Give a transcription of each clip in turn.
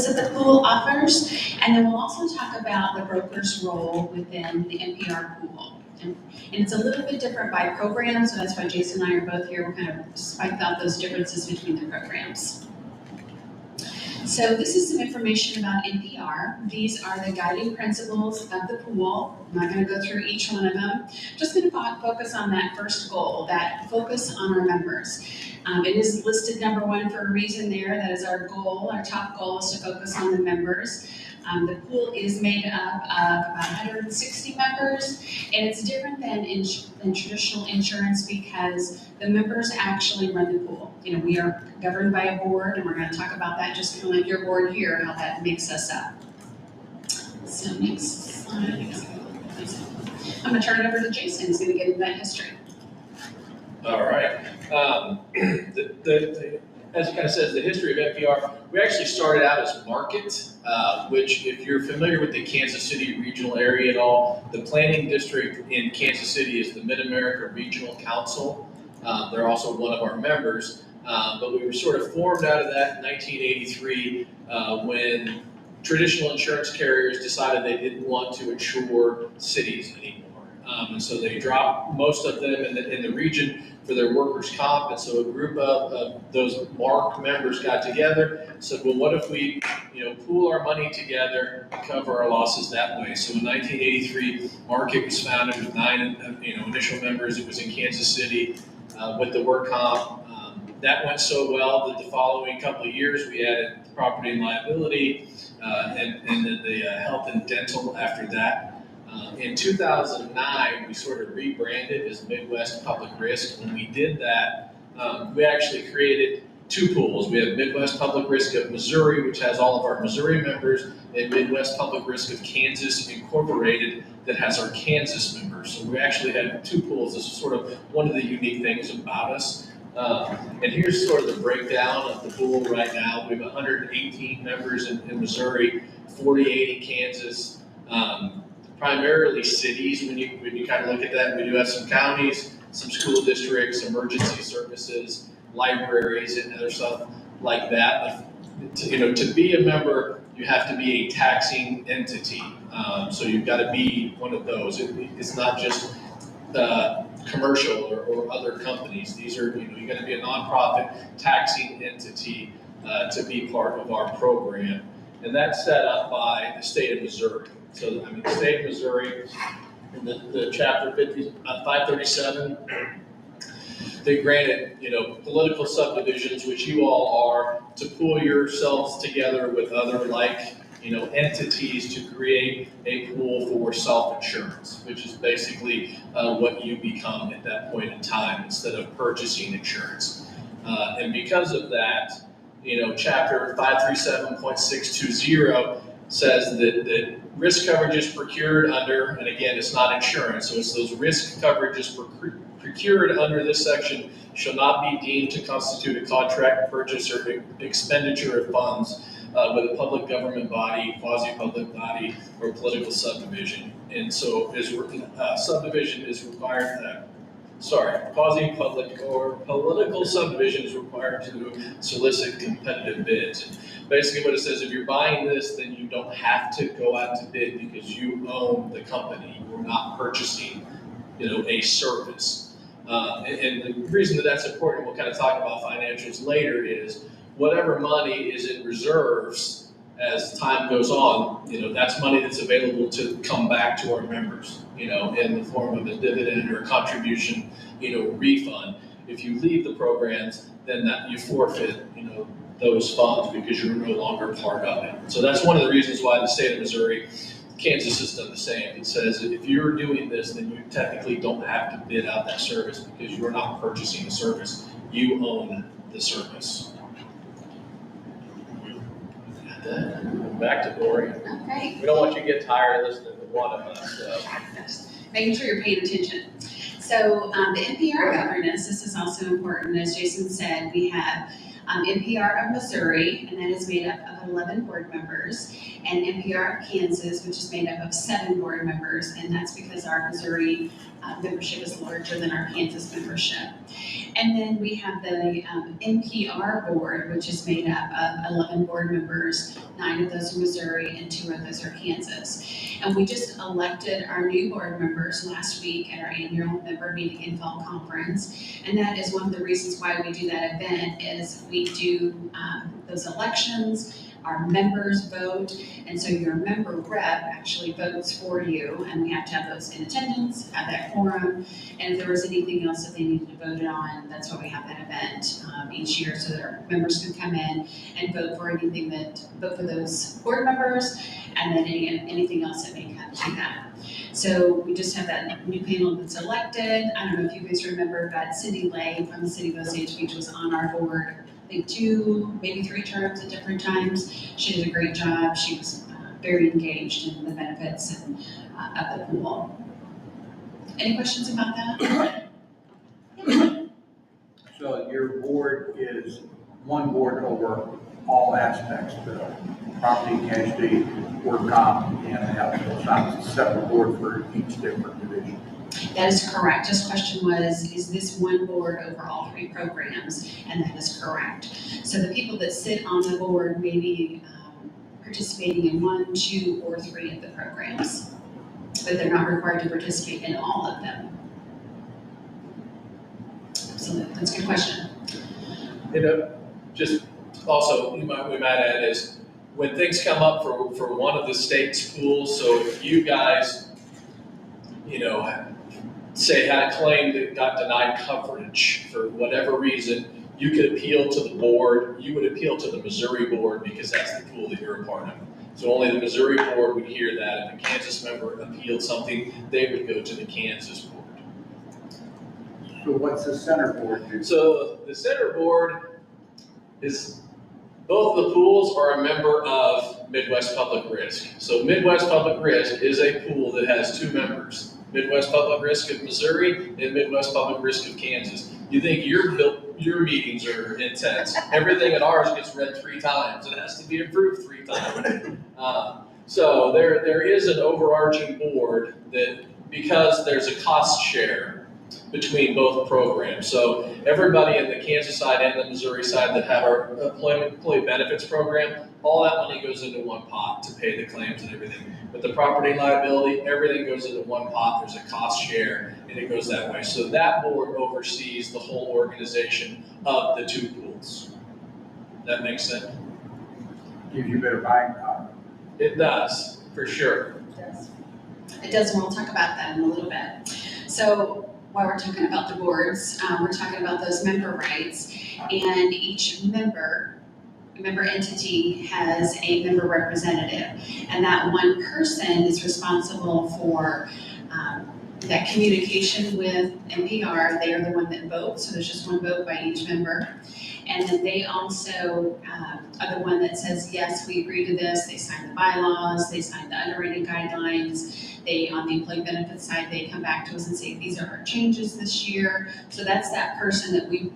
that the pool offers, and then we'll also talk about the broker's role within the NPR pool. And it's a little bit different by program, so that's why Jason and I are both here. We'll kind of spike out those differences between the programs. So this is some information about NPR. These are the guiding principles of the pool. I'm not going to go through each one of them. Just going to focus on that first goal, that focus on our members. It is listed number one for a reason there. That is our goal. Our top goal is to focus on the members. The pool is made up of about 160 members, and it's different than traditional insurance because the members actually run the pool. You know, we are governed by a board, and we're going to talk about that just kind of like your board here, how that makes us up. So next slide. I'm going to turn it over to Jason, who's going to get into that history. All right. As it kind of says, the history of NPR, we actually started out as Market, which if you're familiar with the Kansas City regional area at all, the planning district in Kansas City is the Mid-America Regional Council. They're also one of our members, but we were sort of formed out of that in 1983 when traditional insurance carriers decided they didn't want to insure cities anymore. And so they dropped most of them in the region for their workers' comp. And so a group of those MARC members got together and said, well, what if we pool our money together and cover our losses that way? So in 1983, Market was founded with 9 initial members. It was in Kansas City with the work comp. That went so well that the following couple of years we added property and liability and then the health and dental after that. In 2009, we sort of rebranded as Midwest Public Risk. When we did that, we actually created 2 pools. We have Midwest Public Risk of Missouri, which has all of our Missouri members, and Midwest Public Risk of Kansas Incorporated that has our Kansas members. So we actually had 2 pools. This is sort of one of the unique things about us. And here's sort of the breakdown of the pool right now. We have 118 members in Missouri, 48 in Kansas. Primarily cities when you kind of look at that. We do have some counties, some school districts, emergency services, libraries, and other stuff like that. But to be a member, you have to be a taxing entity. So you've got to be one of those. It's not just commercial or other companies. These are you got to be a nonprofit taxing entity to be part of our program, and that's set up by the state of Missouri. So, the state of Missouri, in the chapter 537, they granted, political subdivisions, which you all are, to pool yourselves together with other entities to create a pool for self-insurance, which is basically what you become at that point in time instead of purchasing insurance. And because of that, chapter 537.620 says that risk coverage is procured under, and again, it's not insurance, so it's those risk coverages procured under this section shall not be deemed to constitute a contract purchase or expenditure of funds with a public government body, quasi-public body, or political subdivision. And so subdivision is required quasi-public or political subdivision is required to solicit competitive bids. Basically what it says, if you're buying this, then you don't have to go out to bid because you own the company. You're not purchasing, a service. And the reason that that's important, we'll kind of talk about financials later, is whatever money is in reserves as time goes on, that's money that's available to come back to our members, in the form of a dividend or a contribution, refund. If you leave the programs, then that you forfeit, those funds because you're no longer part of it. So that's one of the reasons why the state of Missouri, Kansas has done the same. It says if you're doing this, then you technically don't have to bid out that service because you're not purchasing the service. You own the service. Back to Lori. Okay. We don't want you to get tired of listening to one of us. So. Making sure you're paying attention. So the NPR governance, this is also important. As Jason said, we have NPR of Missouri, and that is made up of 11 board members, and NPR of Kansas, which is made up of 7 board members, and that's because our Missouri membership is larger than our Kansas membership. And then we have the NPR board, which is made up of 11 board members. 9 of those are Missouri and 2 of those are Kansas. And we just elected our new board members last week at our annual member meeting and fall conference. And that is one of the reasons why we do that event is we do those elections. Our members vote, and so your member rep actually votes for you, and we have to have those in attendance, have that quorum, and if there was anything else that they needed to vote on, that's why we have that event each year, so that our members can come in and vote for vote for those board members, and then anything else that may come to that. So we just have that new panel that's elected. I don't know if you guys remember, but Cindy Lay from the City of Osage Beach was on our board, I think 2, maybe 3 terms at different times. She did a great job. She was very engaged in the benefits and, of the pool. Any questions about that? So your board is one board over all aspects, the property, casualty, work comp, and health. So it's not a separate board for each different division. That is correct. His question was, is this one board over all 3 programs? And that is correct. So the people that sit on the board may be participating in 1, 2, or 3 of the programs, but they're not required to participate in all of them. So that's a good question. Just also, we might add is, when things come up for one of the state's pools, so if you guys, say had a claim that got denied coverage for whatever reason, you could appeal to the board. You would appeal to the Missouri board because that's the pool that you're a part of. So only the Missouri board would hear that. If a Kansas member appealed something, they would go to the Kansas board. So what's the center board do? So the center board is, both of the pools are a member of Midwest Public Risk. So Midwest Public Risk is a pool that has 2 members. Midwest Public Risk of Missouri and Midwest Public Risk of Kansas. You think your meetings are intense. Everything at ours gets read 3 times. It has to be approved 3 times. So there is an overarching board that, because there's a cost share between both programs. So everybody in the Kansas side and the Missouri side that have our employee benefits program, all that money goes into one pot to pay the claims and everything. But the property and liability, everything goes into one pot. There's a cost share, and it goes that way. So that board oversees the whole organization of the 2 pools. That makes sense? Gives you better buying power. It does, for sure. It does, and we'll talk about that in a little bit. So while we're talking about the boards, we're talking about those member rights, and each member entity has a member representative, and that one person is responsible for that communication with NPR. They are the one that votes, so there's just one vote by each member. And then they also are the one that says, yes, we agree to this. They sign the bylaws, they sign the underwriting guidelines. They, on the employee benefits side, they come back to us and say, these are our changes this year. So that's that person that we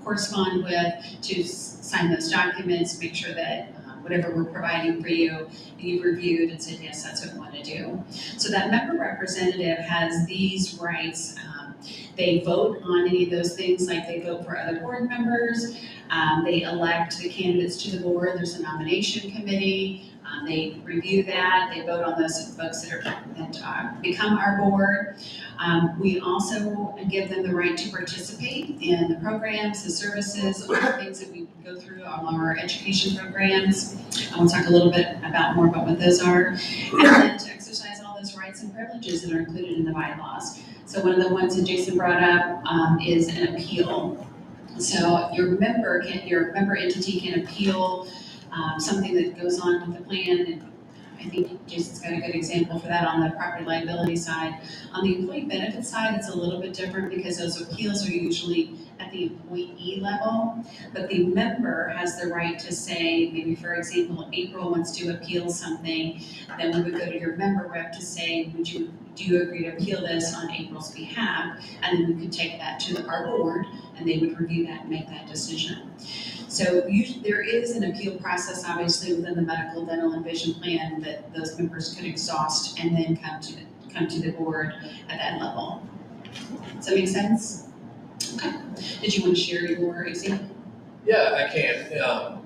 correspond with to sign those documents, make sure that whatever we're providing for you, you've reviewed and said, yes, that's what we want to do. So that member representative has these rights. They vote on any of those things, like they vote for other board members. They elect the candidates to the board. There's a nomination committee. They review that. They vote on those folks that become our board. We also give them the right to participate in the programs, the services, all the things that we go through on our education programs. I'll talk a little bit more about what those are. And then to exercise all those rights and privileges that are included in the bylaws. So one of the ones that Jason brought up is an appeal. So your member entity can appeal something that goes on with the plan, and I think Jason's got a good example for that on the property liability side. On the employee benefit side, it's a little bit different because those appeals are usually at the employee level, but the member has the right to say, maybe for example, April wants to appeal something, then we would go to your member rep to say, do you agree to appeal this on April's behalf? And then we could take that to our board, and they would review that and make that decision. So there is an appeal process, obviously, within the medical, dental, and vision plan that those members could exhaust and then come to the board at that level. Does that make sense? Okay. Did you want to share your example? Yeah, I can.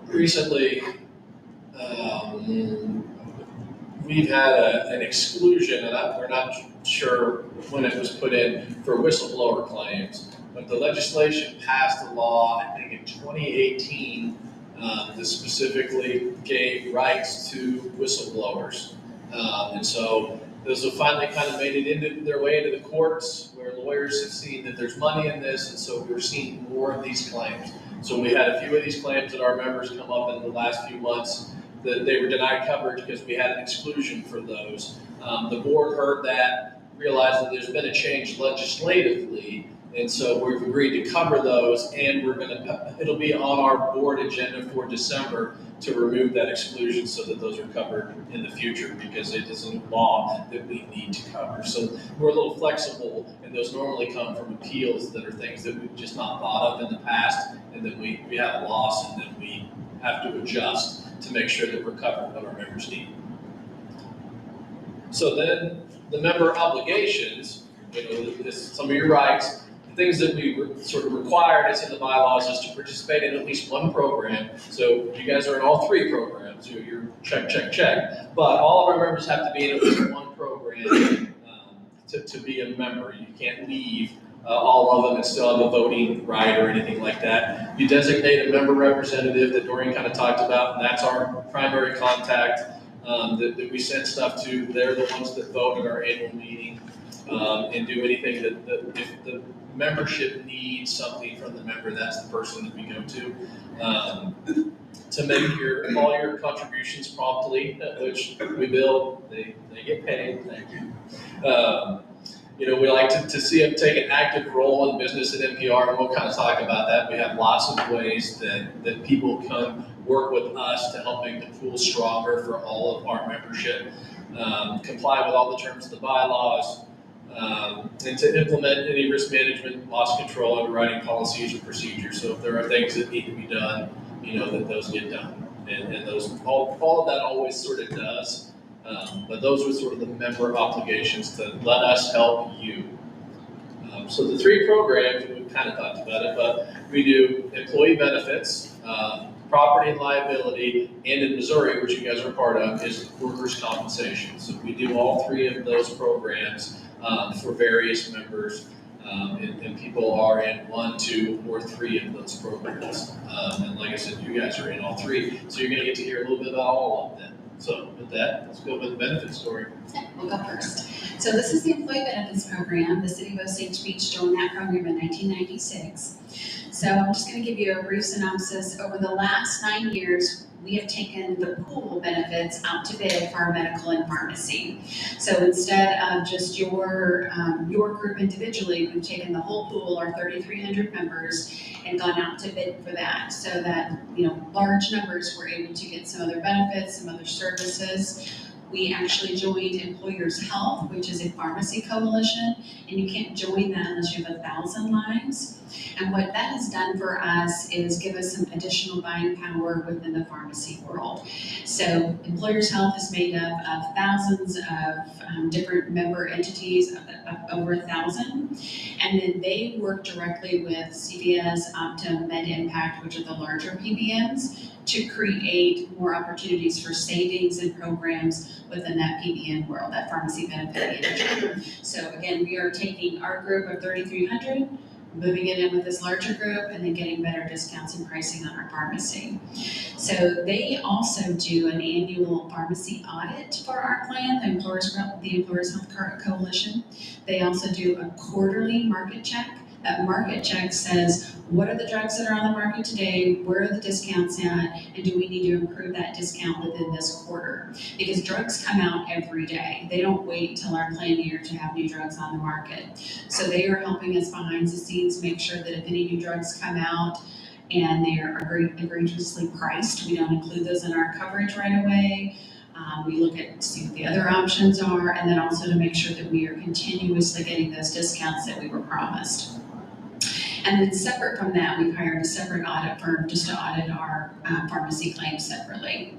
Recently, we've had an exclusion, and we're not sure when it was put in, for whistleblower claims. But the legislation passed a law, I think in 2018, that specifically gave rights to whistleblowers. And so those have finally kind of made it into their way into the courts, where lawyers have seen that there's money in this, and so we're seeing more of these claims. So we had a few of these claims that our members come up in the last few months that they were denied coverage because we had an exclusion for those. The board heard that, realized that there's been a change legislatively, and so we've agreed to cover those, and it'll be on our board agenda for December to remove that exclusion so that those are covered in the future, because it is a law that we need to cover. So we're a little flexible, and those normally come from appeals that are things that we've just not thought of in the past, and then we have a loss, and then we have to adjust to make sure that we're covering what our members need. So then the member obligations, some of your rights, the things that we sort of required as in the bylaws is to participate in at least one program. So you guys are in all three programs, you're check, check, check. But all of our members have to be in at least one program to be a member. You can't leave all of them and still have a voting right or anything like that. You designate a member representative that Doreen kind of talked about, and that's our primary contact that we send stuff to. They're the ones that vote at our annual meeting and do anything that if the membership needs something from the member, that's the person that we go to make all your contributions promptly, which we bill, they get paid, thank you. We like to see them take an active role in business at NPR, and we'll kind of talk about that. We have lots of ways that people come work with us to help make the pool stronger for all of our membership, comply with all the terms of the bylaws, and to implement any risk management, loss control, underwriting policies or procedures. So if there are things that need to be done, that those get done. And those all of that always sort of does. But those were sort of the member obligations to let us help you. So the three programs, we've kind of talked about it, but we do employee benefits, property and liability, and in Missouri, which you guys are part of, is workers' compensation. So we do all three of those programs for various members, and people are in 1, 2, or 3 of those programs. And like I said, you guys are in all three, so you're going to get to hear a little bit about all of them. So with that, let's go with the benefit story. We'll go first. So this is the Employee Benefits Program. The City of Osage Beach joined that program in 1996. So I'm just going to give you a brief synopsis. Over the last 9 years, we have taken the pool benefits out to bid for our medical and pharmacy. So instead of just your group individually, we've taken the whole pool, our 3,300 members, and gone out to bid for that, so that large numbers were able to get some other benefits, some other services. We actually joined Employers Health, which is a pharmacy coalition, and you can't join that unless you have 1,000 lives. And what that has done for us is give us some additional buying power within the pharmacy world. So Employers Health is made up of thousands of different member entities, of over 1,000. And then they work directly with CVS, Optum, MedImpact, which are the larger PBMs, to create more opportunities for savings and programs within that PBM world, that pharmacy benefit manager. So again, we are taking our group of 3,300, moving it in with this larger group, and then getting better discounts and pricing on our pharmacy. So they also do an annual pharmacy audit for our plan, the Employers Health Coalition. They also do a quarterly market check. That market check says, what are the drugs that are on the market today, where are the discounts at, and do we need to improve that discount within this quarter? Because drugs come out every day. They don't wait till our plan year to have new drugs on the market. So they are helping us behind the scenes make sure that if any new drugs come out and they are egregiously priced, we don't include those in our coverage right away. We look at see what the other options are, and then also to make sure that we are continuously getting those discounts that we were promised. And then separate from that, we've hired a separate audit firm just to audit our pharmacy claims separately.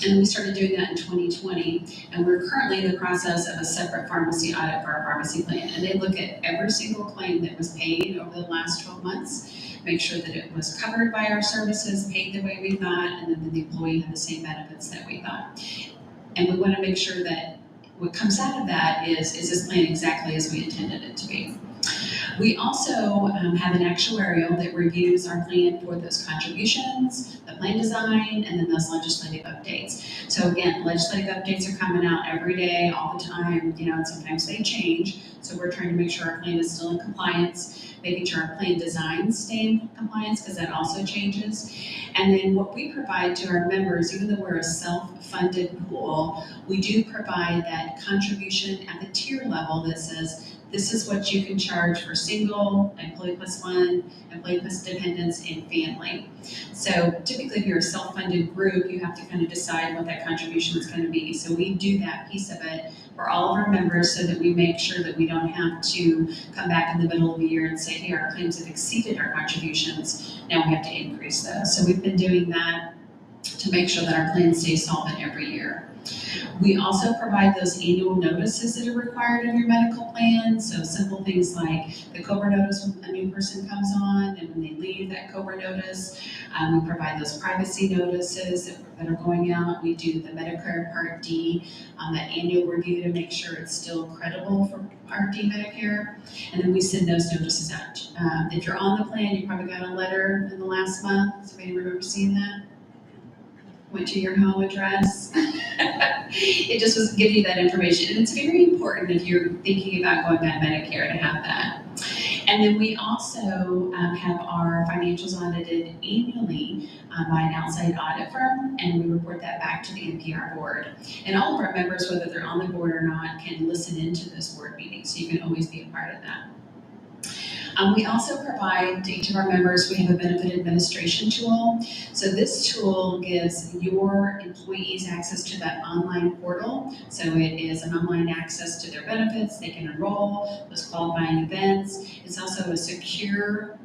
And we started doing that in 2020, and we're currently in the process of a separate pharmacy audit for our pharmacy plan. And they look at every single claim that was paid over the last 12 months, make sure that it was covered by our services, paid the way we thought, and then the employee had the same benefits that we thought. And we want to make sure that what comes out of that is this plan exactly as we intended it to be. We also have an actuarial that reviews our plan for those contributions, the plan design, and then those legislative updates. So again, legislative updates are coming out every day, all the time, and sometimes they change. So we're trying to make sure our plan is still in compliance, making sure our plan designs stay in compliance because that also changes. And then what we provide to our members, even though we're a self-funded pool, we do provide that contribution at the tier level that says, this is what you can charge for single, employee plus one, employee plus dependents, and family. So typically if you're a self-funded group, you have to kind of decide what that contribution is going to be. So we do that piece of it for all of our members so that we make sure that we don't have to come back in the middle of the year and say, hey, our claims have exceeded our contributions, now we have to increase those. So we've been doing that to make sure that our plan stays solvent every year. We also provide those annual notices that are required in your medical plan. So simple things like the COBRA notice when a new person comes on, and when they leave that COBRA notice. We provide those privacy notices that are going out. We do the Medicare Part D, that annual review to make sure it's still credible for Part D Medicare. And then we send those notices out. If you're on the plan, you probably got a letter in the last month. Does anybody remember seeing that? Went to your home address. It just was giving you that information. And it's very important if you're thinking about going back Medicare to have that. And then we also have our financials audited annually by an outside audit firm, and we report that back to the NPR board. And all of our members, whether they're on the board or not, can listen into this board meeting, so you can always be a part of that. We also provide to each of our members, we have a benefit administration tool. So this tool gives your employees access to that online portal. So it is an online access to their benefits. They can enroll those qualifying events. It's also a secure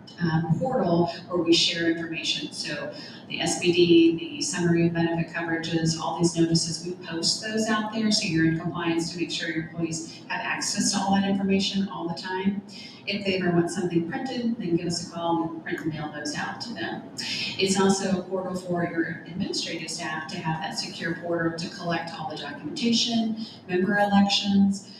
portal where we share information. So the SBD, the summary of benefit coverages, all these notices, we post those out there so you're in compliance to make sure your employees have access to all that information all the time. If they ever want something printed, then give us a call and we'll print and mail those out to them. It's also a portal for your administrative staff to have that secure portal to collect all the documentation, member elections.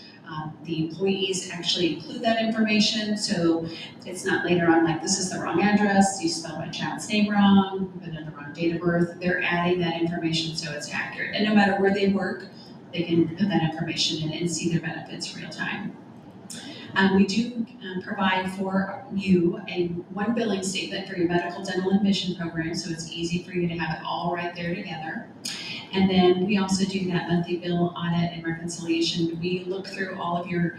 The employees actually include that information, so it's not later on like, this is the wrong address, you spelled my child's name wrong, you put in the wrong date of birth. They're adding that information so it's accurate. And no matter where they work, they can put that information in and see their benefits real time. We do provide for you one billing statement for your medical, dental, and vision program, so it's easy for you to have it all right there together. And then we also do that monthly bill audit and reconciliation. We look through all of your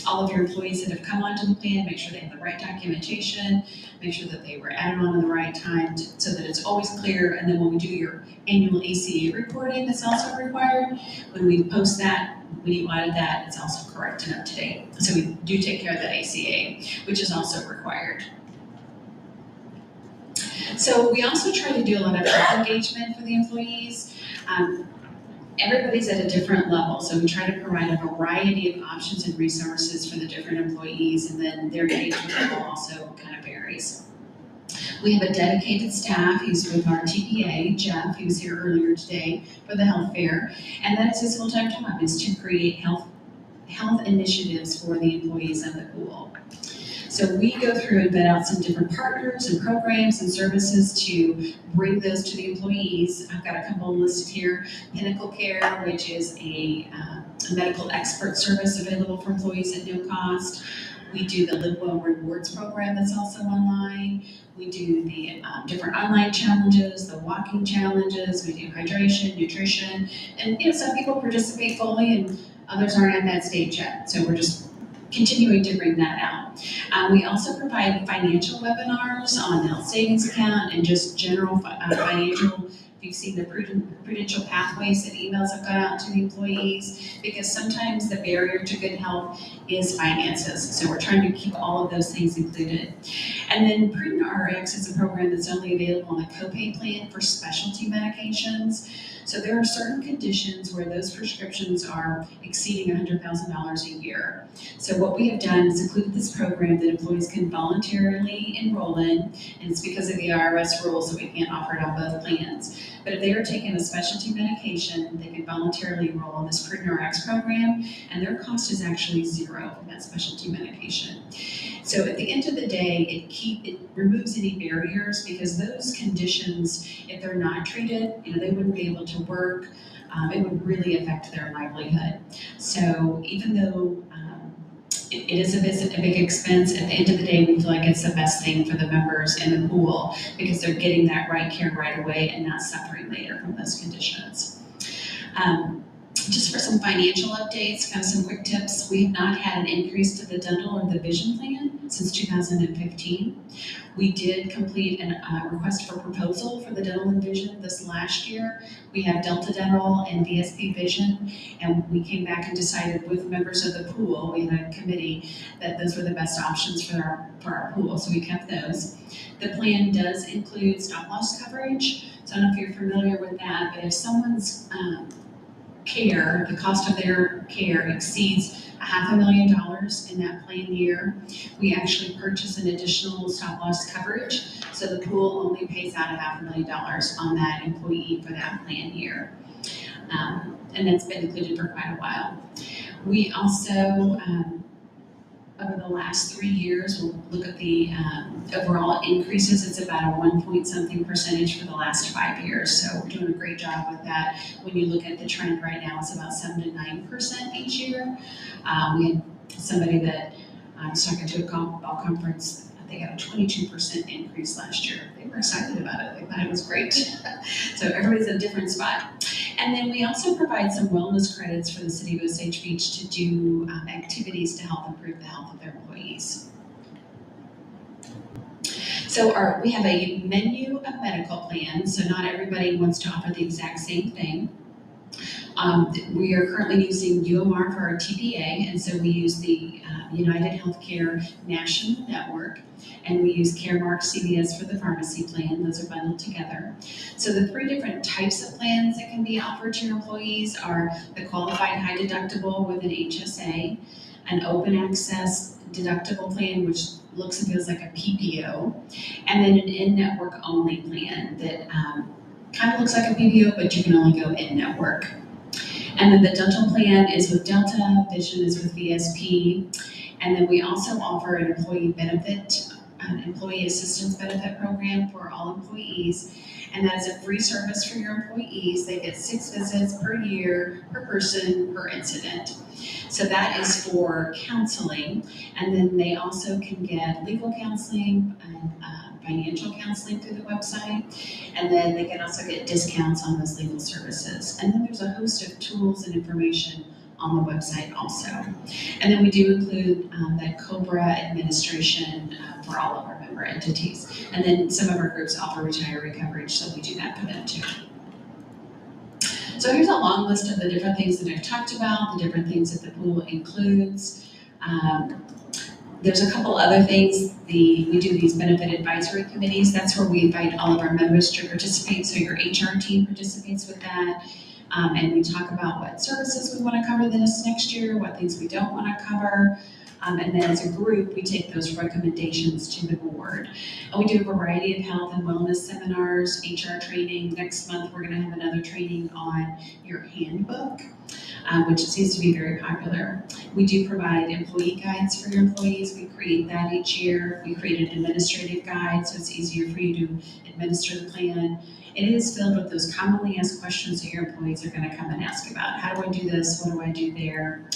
employees that have come onto the plan, make sure they have the right documentation, make sure that they were added on at the right time so that it's always clear. And then when we do your annual ACA reporting, that's also required. When we post that, when you audit that, it's also correct and up to date. So we do take care of that ACA, which is also required. So we also try to do a lot of health engagement for the employees. Everybody's at a different level, so we try to provide a variety of options and resources for the different employees, and then their engagement level also kind of varies. We have a dedicated staff. He's with our TPA, Jeff. He was here earlier today for the health fair, and that is his full-time job, is to create health initiatives for the employees of the pool. So we go through and vet out some different partners and programs and services to bring those to the employees. I've got a couple listed here. Pinnacle Care, which is a medical expert service available for employees at no cost. We do the Live Well Rewards program that's also online. We do the different online challenges, the walking challenges. We do hydration, nutrition, and some people participate fully and others aren't at that stage yet. So we're just continuing to bring that out. We also provide financial webinars on the health savings account and just general financial. If you've seen the prudential pathways that emails have gone out to the employees, because sometimes the barrier to good health is finances. So we're trying to keep all of those things included. And then Prudent RX is a program that's only available on the copay plan for specialty medications. So there are certain conditions where those prescriptions are exceeding $100,000 a year. So what we have done is included this program that employees can voluntarily enroll in, and it's because of the IRS rules that we can't offer it on both plans. But if they are taking a specialty medication, they can voluntarily enroll in this Prudent Rx program, and their cost is actually zero for that specialty medication. So at the end of the day, it removes any barriers, because those conditions, if they're not treated, they wouldn't be able to work. It would really affect their livelihood. So even though it is a big expense, at the end of the day, we feel like it's the best thing for the members in the pool, because they're getting that right care right away and not suffering later from those conditions. Just for some financial updates, kind of some quick tips. We have not had an increase to the dental or the vision plan since 2015. We did complete a request for proposal for the dental and vision this last year. We have Delta Dental and VSP Vision, and we came back and decided with members of the pool, we had a committee, that those were the best options for our pool, so we kept those. The plan does include stop loss coverage, so I don't know if you're familiar with that, but if someone's care, the cost of their care exceeds $500,000 in that plan year, we actually purchase an additional stop loss coverage, so the pool only pays out $500,000 on that employee for that plan year. And that's been included for quite a while. We also, over the last 3 years, we'll look at the overall increases. It's about a 1-point-something% for the last 5 years. So we're doing a great job with that. When you look at the trend right now, it's about 7 to 9% each year. We had somebody that I was talking to a golf conference. They got a 22% increase last year. They were excited about it. They thought it was great. So everybody's at a different spot. And then we also provide some wellness credits for the city of Osage Beach to do activities to help improve the health of their employees. So we have a menu of medical plans, so not everybody wants to offer the exact same thing. We are currently using UMR for our TPA, and so we use the United Healthcare National Network, and we use Caremark CVS for the pharmacy plan. Those are bundled together. So the 3 different types of plans that can be offered to your employees are the qualified high deductible with an HSA, an open access deductible plan, which looks and feels like a PPO, and then an in-network only plan that kind of looks like a PPO, but you can only go in-network. And then the dental plan is with Delta, vision is with VSP, and then we also offer an employee assistance benefit program for all employees, and that is a free service for your employees. They get 6 visits per year, per person, per incident. So that is for counseling, and then they also can get legal counseling and financial counseling through the website, and then they can also get discounts on those legal services. And then there's a host of tools and information on the website also. And then we do include that COBRA administration for all of our member entities. And then some of our groups offer retiree coverage, so we do that for them too. So here's a long list of the different things that I've talked about, the different things that the pool includes. There's a couple other things. We do these benefit advisory committees. That's where we invite all of our members to participate. So your HR team participates with that. And we talk about what services we want to cover this next year, what things we don't want to cover. And then as a group, we take those recommendations to the board. And we do a variety of health and wellness seminars, HR training. Next month, we're going to have another training on your handbook, which seems to be very popular. We do provide employee guides for your employees. We create that each year. We create an administrative guide, so it's easier for you to administer the plan. It is filled with those commonly asked questions that your employees are going to come and ask about. How do I do this? What do I do there?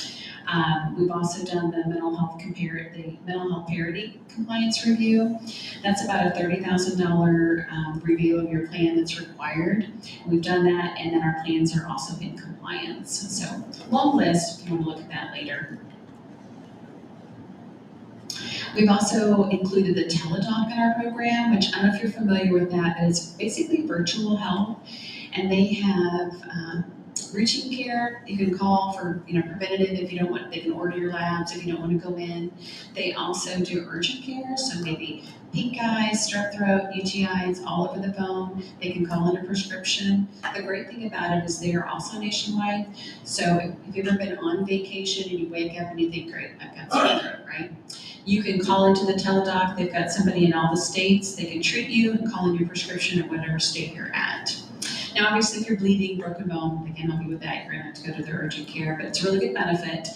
We've also done the mental health parity compliance review. That's about a $30,000 review of your plan that's required. We've done that, and then our plans are also in compliance. So long list, if you want to look at that later. We've also included the teledoc in our program, which I don't know if you're familiar with that, but it's basically virtual health. And they have routine care. You can call for, preventative if you don't want, they can order your labs if you don't want to go in. They also do urgent care, so maybe pink eye, strep throat, UTIs, all over the phone. They can call in a prescription. The great thing about it is they are also nationwide. So if you've ever been on vacation and you wake up and you think, great, I've got strep throat, right? You can call into the teledoc. They've got somebody in all the states. They can treat you and call in your prescription at whatever state you're at. Now, obviously, if you're bleeding, broken bone, they can help you with that. You're going to have to go to their urgent care, but it's a really good benefit.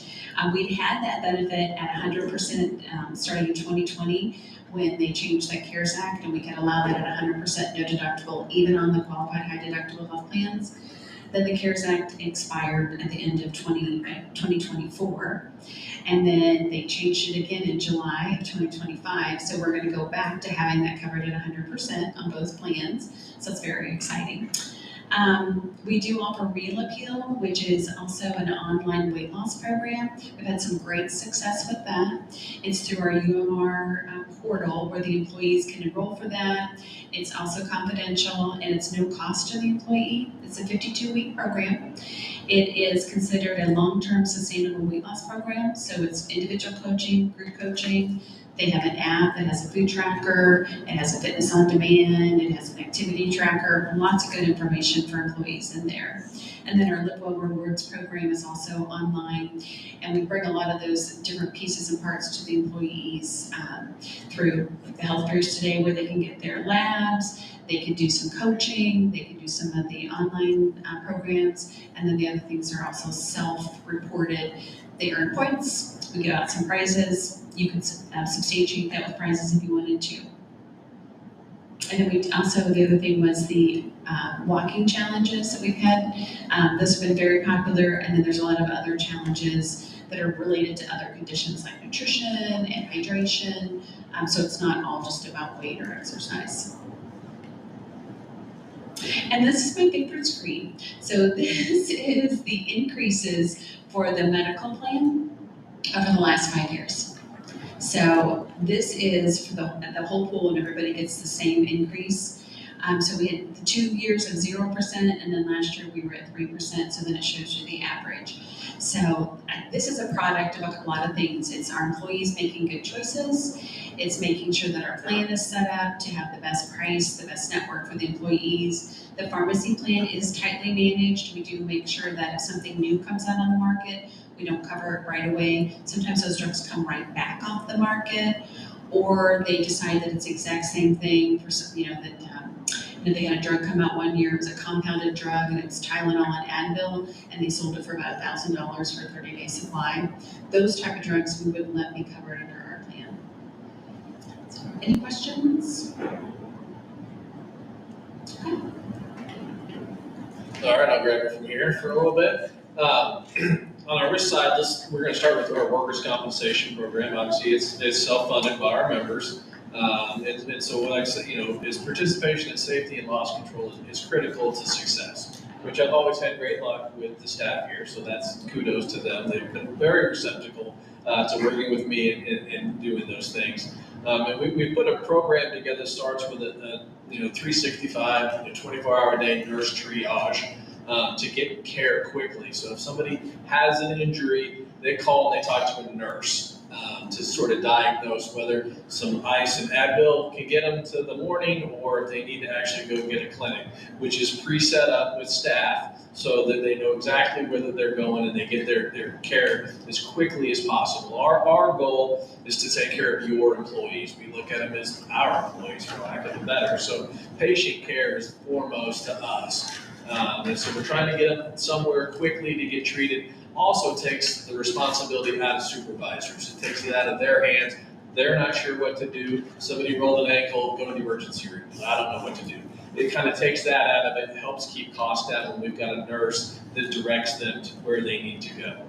We'd had that benefit at 100% starting in 2020 when they changed that CARES Act, and we could allow that at 100% no deductible, even on the qualified high deductible health plans. Then the CARES Act expired at the end of 2024. And then they changed it again in July of 2025. So we're going to go back to having that covered at 100% on both plans. So it's very exciting. We do offer Real Appeal, which is also an online weight loss program. We've had some great success with that. It's through our UMR portal where the employees can enroll for that. It's also confidential and it's no cost to the employee. It's a 52-week program. It is considered a long-term sustainable weight loss program. So it's individual coaching, group coaching. They have an app that has a food tracker, it has a fitness on demand, it has an activity tracker, lots of good information for employees in there. And then our LipWell Rewards program is also online, and we bring a lot of those different pieces and parts to the employees through the Health Fairs today, where they can get their labs, they can do some coaching, they can do some of the online programs, and then the other things are also self-reported. They earn points, we give out some prizes. You can substantiate that with prizes if you wanted to. And then we also, the other thing was the walking challenges that we've had. Those have been very popular, and then there's a lot of other challenges that are related to other conditions like nutrition and hydration. So it's not all just about weight or exercise. And this is my favorite screen. So this is the increases for the medical plan over the last 5 years. So this is for the whole pool, and everybody gets the same increase. So we had 2 years of 0%, and then last year we were at 3%, so then it shows you the average. So this is a product of a lot of things. It's our employees making good choices. It's making sure that our plan is set up to have the best price, the best network for the employees. The pharmacy plan is tightly managed. We do make sure that if something new comes out on the market, we don't cover it right away. Sometimes those drugs come right back off the market, or they decide that it's the exact same thing for some, they had a drug come out one year, it was a compounded drug, and it was Tylenol and Advil, and they sold it for about $1,000 for a 30-day supply. Those type of drugs we wouldn't let be covered under our plan. So, any questions? Okay. All right, I'll grab it from here for a little bit. On our risk side, we're going to start with our workers' compensation program. Obviously, it's self-funded by our members. And so what I say, is participation in safety and loss control is critical to success, which I've always had great luck with the staff here. So that's kudos to them. They've been very receptacle to working with me and doing those things. And we put a program together that starts with a 365, 24-hour-a-day nurse triage to get care quickly. So if somebody has an injury, they call and they talk to a nurse to sort of diagnose whether some ice and Advil can get them to the morning, or if they need to actually go get a clinic, which is pre-set up with staff so that they know exactly whether they're going and they get their care as quickly as possible. Our goal is to take care of your employees. We look at them as our employees, for lack of a better. So patient care is foremost to us. And so we're trying to get them somewhere quickly to get treated. Also takes the responsibility out of supervisors. It takes it out of their hands. They're not sure what to do. Somebody rolled an ankle, go to the emergency room. I don't know what to do. It kind of takes that out of it, helps keep costs down when we've got a nurse that directs them to where they need to go.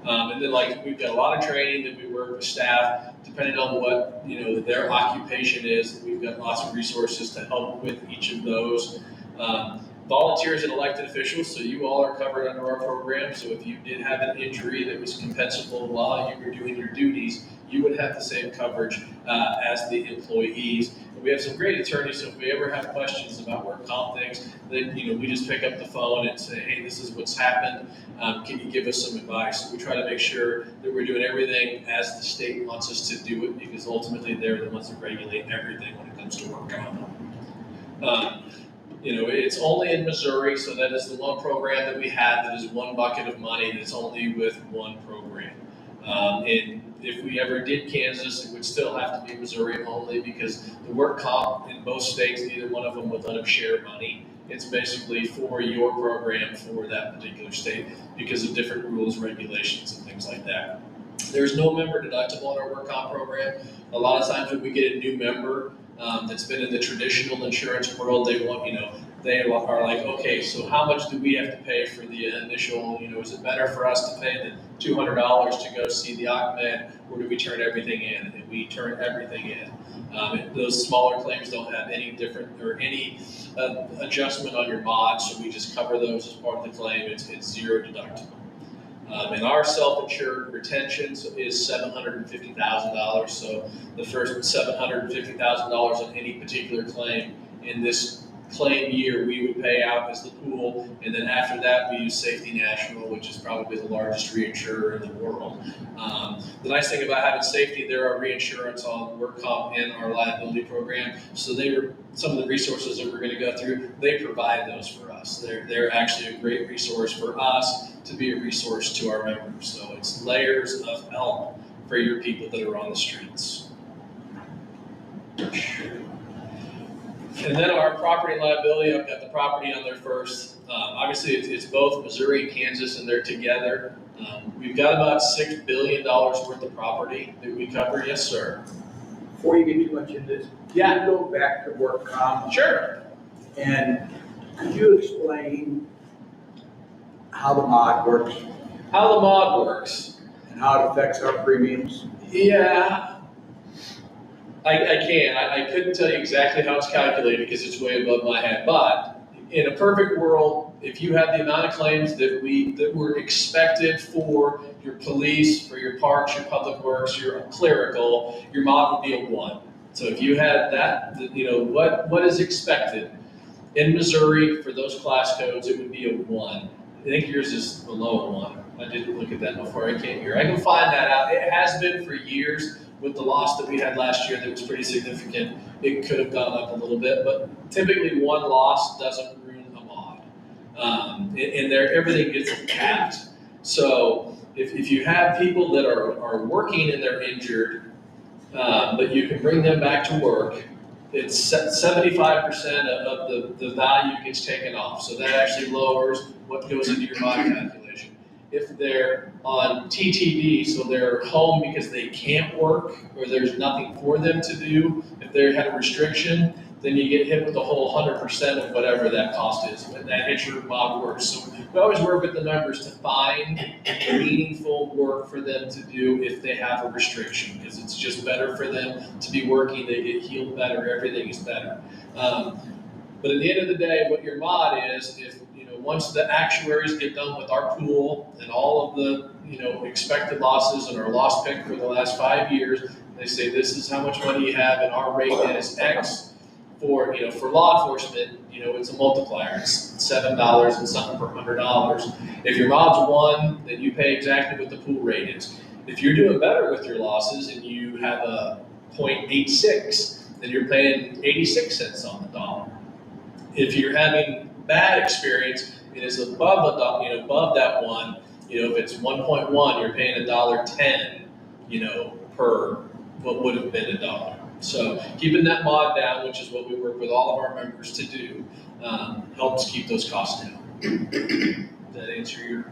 And then we've got a lot of training that we work with staff, depending on what their occupation is. We've got lots of resources to help with each of those. Volunteers and elected officials, so you all are covered under our program. So if you did have an injury that was compensable while you were doing your duties, you would have the same coverage as the employees. And we have some great attorneys, so if we ever have questions about work comp things, then we just pick up the phone and say, hey, this is what's happened. Can you give us some advice? We try to make sure that we're doing everything as the state wants us to do it, because ultimately they're the ones that regulate everything when it comes to work comp. It's only in Missouri, so that is the one program that we have that is one bucket of money that's only with one program. And if we ever did Kansas, it would still have to be Missouri only, because the work comp in both states, neither one of them would let them share money. It's basically for your program for that particular state because of different rules, regulations, and things like that. There's no member deductible in our work comp program. A lot of times when we get a new member, that's been in the traditional insurance world, they want, they are like, okay, so how much do we have to pay for the initial, is it better for us to pay the $200 to go see the Ahmed, or do we turn everything in? And we turn everything in. Those smaller claims don't have any different or any adjustment on your mod, so we just cover those as part of the claim. It's zero deductible. And our self-insured retention is $750,000. So the first $750,000 on any particular claim in this claim year, we would pay out as the pool. And then after that, we use Safety National, which is probably the largest reinsurer in the world. The nice thing about having Safety, they're our reinsurance on work comp and our liability program. So they were some of the resources that we're going to go through. They provide those for us. They're actually a great resource for us to be a resource to our members. So it's layers of help for your people that are on the streets. And then our property and liability, I've got the property on there first. Obviously, it's both Missouri and Kansas, and they're together. We've got about $6 billion worth of property that we cover. Yes, sir. Before you get too much into this, can you go back to work comp? Sure. And could you explain how the mod works How the mod works. and how it affects our premiums? Yeah, I can. I couldn't tell you exactly how it's calculated because it's way above my head. But in a perfect world, if you have the amount of claims that were expected for your police, for your parks, your public works, your clerical, your mod would be a 1. So if you had that, what is expected in Missouri for those class codes, it would be a 1. I think yours is below a 1. I didn't look at that before I came here. I can find that out. It has been for years. With the loss that we had last year that was pretty significant, it could have gone up a little bit, but typically one loss doesn't ruin a mod. And there, everything gets capped. So if you have people that are working and they're injured, but you can bring them back to work, it's 75% of the value gets taken off. So that actually lowers what goes into your mod calculation. If they're on TTD, so they're home because they can't work or there's nothing for them to do, if they had a restriction, then you get hit with the whole 100% of whatever that cost is. And that hits your mod work. So we always work with the members to find meaningful work for them to do if they have a restriction, because it's just better for them to be working. They get healed better. Everything is better. But at the end of the day, what your mod is, if once the actuaries get done with our pool and all of the expected losses and our loss pick for the last 5 years, they say this is how much money you have and our rate is X. For law enforcement, it's a multiplier. It's $7 and something per $100. If your mod's 1, then you pay exactly what the pool rate is. If you're doing better with your losses and you have a 0.86, then you're paying 86 cents on the dollar. If you're having bad experience, it is above above that 1. If it's 1.1, you're paying $1.10, per what would have been $1. So keeping that mod down, which is what we work with all of our members to do, helps keep those costs down. Does that answer your?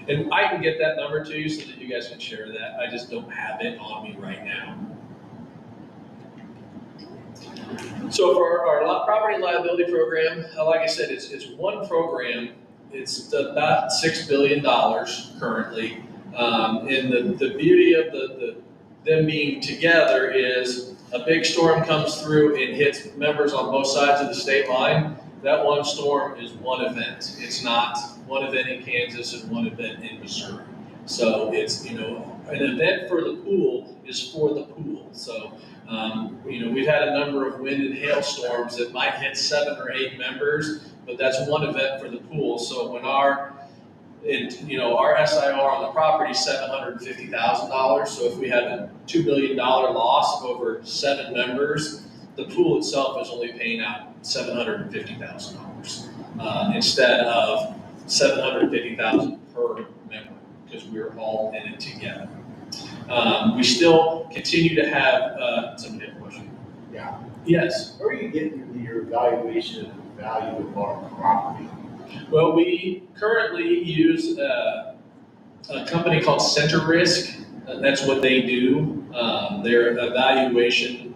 And I can get that number to you so that you guys can share that. I just don't have it on me right now. So for our property and liability program, like I said, it's one program. It's about $6 billion currently. And the beauty of them being together is a big storm comes through and hits members on both sides of the state line. that one storm is one event. It's not one event in Kansas and one event in Missouri. So it's, an event for the pool is for the pool. So, we've had a number of wind and hail storms that might hit 7 or 8 members, but that's one event for the pool. So when our SIR on the property is $750,000. So if we have a $2 million loss over 7 members, the pool itself is only paying out $750,000 instead of $750,000 per member, because we're all in it together. We still continue to have somebody have a question. Yeah. Yes. Where are you getting your evaluation of the value of our property? Well, we currently use a company called Center Risk. That's what they do. They're an evaluation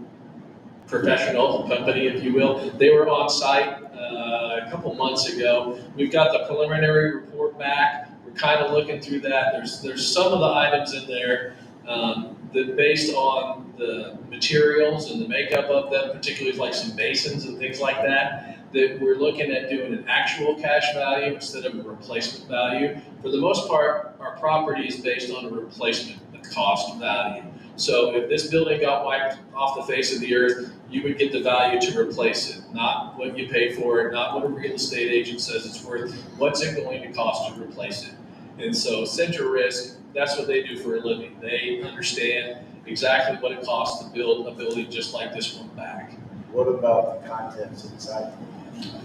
professional company, if you will. They were on site a couple months ago. We've got the preliminary report back. We're kind of looking through that. There's some of the items in there that, based on the materials and the makeup of them, particularly like some basins and things like that we're looking at doing an actual cash value instead of a replacement value. For the most part, our property is based on a replacement cost value. So if this building got wiped off the face of the earth, you would get the value to replace it, not what you pay for it, not what a real estate agent says it's worth. What's it going to cost to replace it? And so Center Risk, that's what they do for a living. They understand exactly what it costs to build a building just like this one back. What about the contents inside?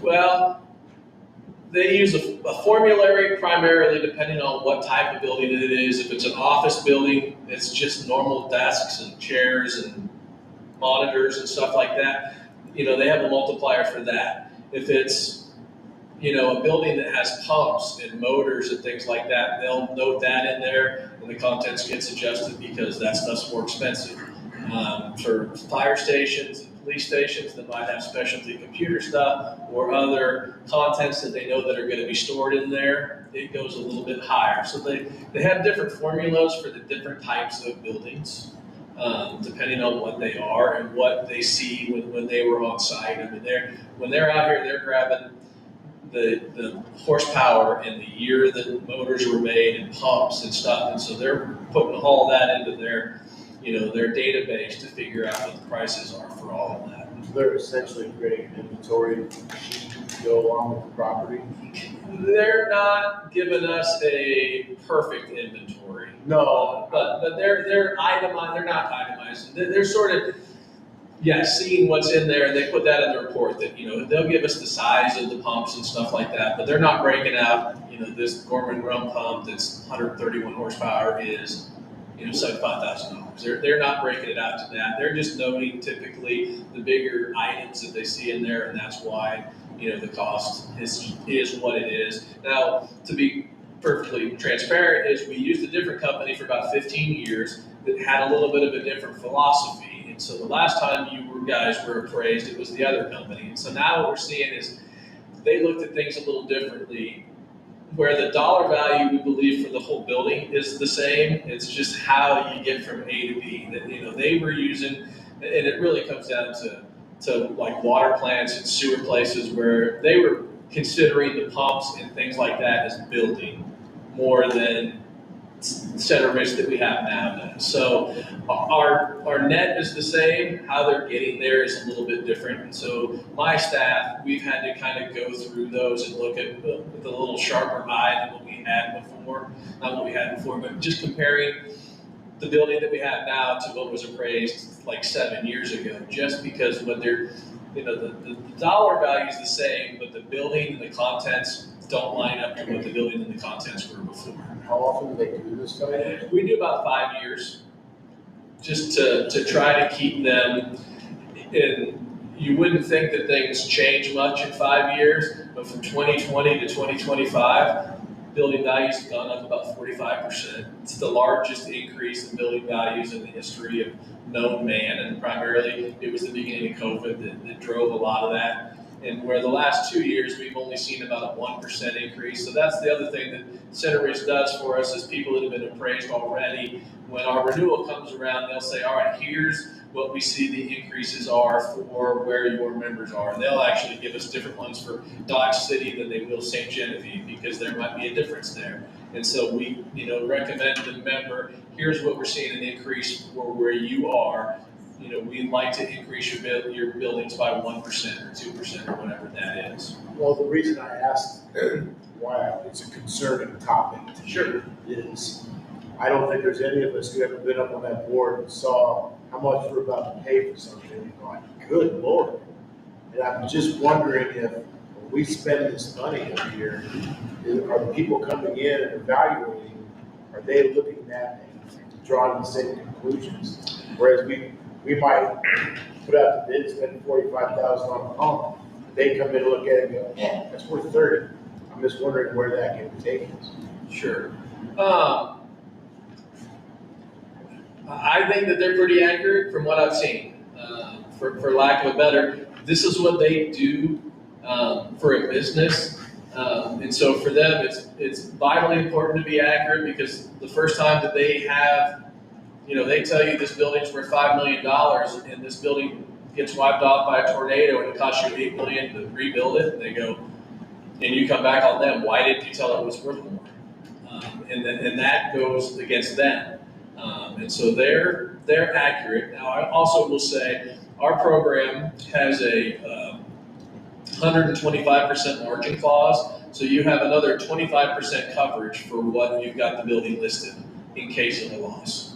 Well, they use a formulary primarily depending on what type of building it is. If it's an office building, it's just normal desks and chairs and monitors and stuff like that. They have a multiplier for that. If it's, a building that has pumps and motors and things like that, they'll note that in there, and the contents gets adjusted because that stuff's more expensive. For fire stations and police stations that might have specialty computer stuff or other contents that they know that are going to be stored in there, it goes a little bit higher. So they have different formulas for the different types of buildings, depending on what they are and what they see when they were on site. I mean, when they're out here, they're grabbing the horsepower and the year that motors were made and pumps and stuff, and so they're putting all that into their database to figure out what the prices are for all of that. They're essentially creating an inventory sheet to go along with the property. They're not giving us a perfect inventory. No. But they're itemized. They're not itemized. They're sort of, seeing what's in there, and they put that in the report that, they'll give us the size of the pumps and stuff like that, but they're not breaking out, this Gorman rum pump that's 131 horsepower is, $75,000. They're not breaking it out to that. They're just noting typically the bigger items that they see in there, and that's why, the cost is what it is. Now, to be perfectly transparent, is we used a different company for about 15 years that had a little bit of a different philosophy. And so the last time you guys were appraised, it was the other company. And so now what we're seeing is they looked at things a little differently, where the dollar value we believe for the whole building is the same. It's just how you get from A to B. That they were using, and it really comes down to like water plants and sewer places where they were considering the pumps and things like that as building more than Center Risk that we have now. So our net is the same. How they're getting there is a little bit different. And so my staff, we've had to kind of go through those and look at with a little sharper eye than what we had before. Not what we had before, but just comparing the building that we have now to what was appraised like 7 years ago. Just because when they're, the dollar value is the same, but the building and the contents don't line up to what the building and the contents were before. How often do they do this kind of thing? We do about 5 years, just to try to keep them in. You wouldn't think that things change much in 5 years, but from 2020 to 2025, building values have gone up about 45%. It's the largest increase in building values in the history of known man, and primarily it was the beginning of COVID that drove a lot of that. And where the last 2 years, we've only seen about a 1% increase. So that's the other thing that Center Ridge does for us is people that have been appraised already. When our renewal comes around, they'll say, all right, here's what we see the increases are for where your members are. And they'll actually give us different ones for Dodge City than they will St. Genevieve because there might be a difference there. And so we, recommend the member, here's what we're seeing an increase for where you are. We'd like to increase your buildings by 1% or 2% or whatever that is. Well, the reason I asked why it's a concerning topic to Sure. me is I don't think there's any of us who ever been up on that board and saw how much we're about to pay for something and going, good Lord. And I'm just wondering if when we spend this money every year, are the people coming in and evaluating, are they looking at and drawing the same conclusions? Whereas we might put out the bid, spend $45,000 on a pump, they come in and look at it and go, that's worth 30. I'm just wondering where that can take us. Sure. I think that they're pretty accurate from what I've seen. For lack of a better, this is what they do for a business. And so for them, it's vitally important to be accurate because the first time that they have, they tell you this building's worth $5 million and this building gets wiped off by a tornado and it costs you $8 million to rebuild it. And they go, and you come back on them, why didn't you tell it was worth more? And that goes against them. And so they're accurate. Now, I also will say our program has a 125% margin clause, so you have another 25% coverage for what you've got the building listed in case of a loss,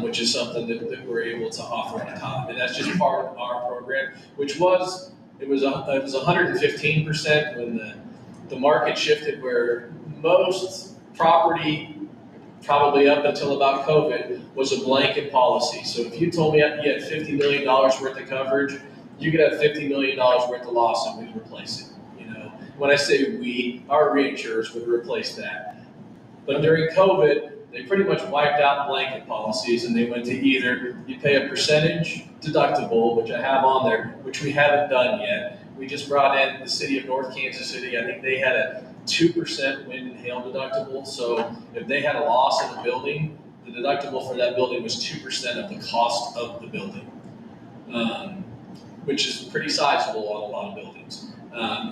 which is something that we're able to offer on top. And that's just part of our program, which was 115% when the market shifted, where most property, probably up until about COVID, was a blanket policy. So if you told me you had $50 million worth of coverage, you could have $50 million worth of loss and we'd replace it. When I say we, our reinsurers would replace that. But during COVID, they pretty much wiped out blanket policies and they went to either you pay a percentage deductible, which I have on there, which we haven't done yet. We just brought in the city of North Kansas City. I think they had a 2% wind and hail deductible. So if they had a loss in a building, the deductible for that building was 2% of the cost of the building, which is pretty sizable on a lot of buildings.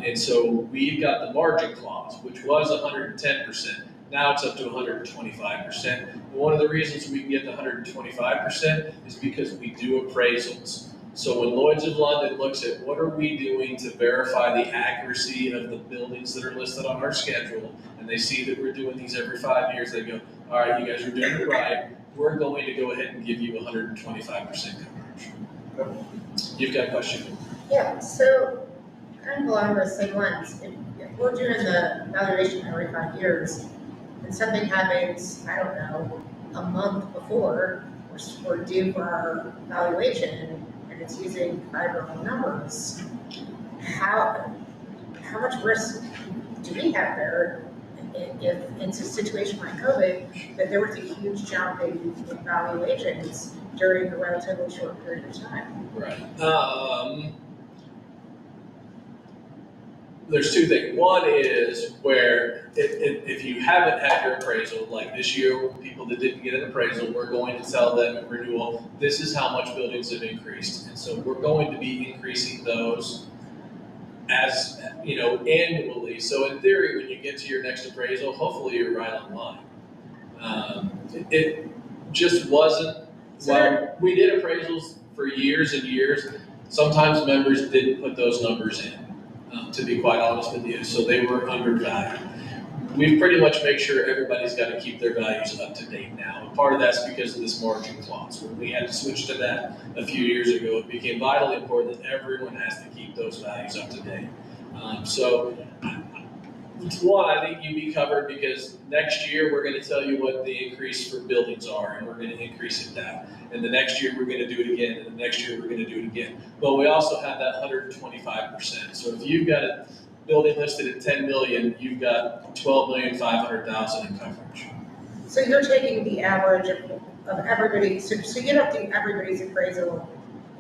And so we've got the margin clause, which was 110%. Now it's up to 125%. And one of the reasons we can get to 125% is because we do appraisals. So when Lloyd's of London looks at what are we doing to verify the accuracy of the buildings that are listed on our schedule, and they see that we're doing these every 5 years, they go, all right, you guys are doing it right. We're going to go ahead and give you 125% coverage. You've got a question? Yeah, so kind of along those same lines, if we're doing the evaluation every 5 years, and something happens, I don't know, a month before we're due for our evaluation, and it's using federal numbers, how much risk do we have there if it's a situation like COVID, that there was a huge jump in valuations during a relatively short period of time? Right. There's two things. One is where if you haven't had your appraisal, like this year, people that didn't get an appraisal, we're going to tell them at renewal, this is how much buildings have increased. And so we're going to be increasing those as, annually. So in theory, when you get to your next appraisal, hopefully you're right on line. It just wasn't, well, we did appraisals for years and years. Sometimes members didn't put those numbers in. To be quite honest with you, so they were undervalued. We've pretty much made sure everybody's got to keep their values up to date now. And part of that's because of this margin clause. When we had to switch to that a few years ago, it became vitally important that everyone has to keep those values up to date. So, one, I think you'd be covered because next year we're going to tell you what the increase for buildings are, and we're going to increase it down. And the next year we're going to do it again, and the next year we're going to do it again. But we also have that 125%. So if you've got a building listed at 10 million, you've got 12,500,000 in coverage. So you're taking the average of everybody, so you don't do everybody's appraisal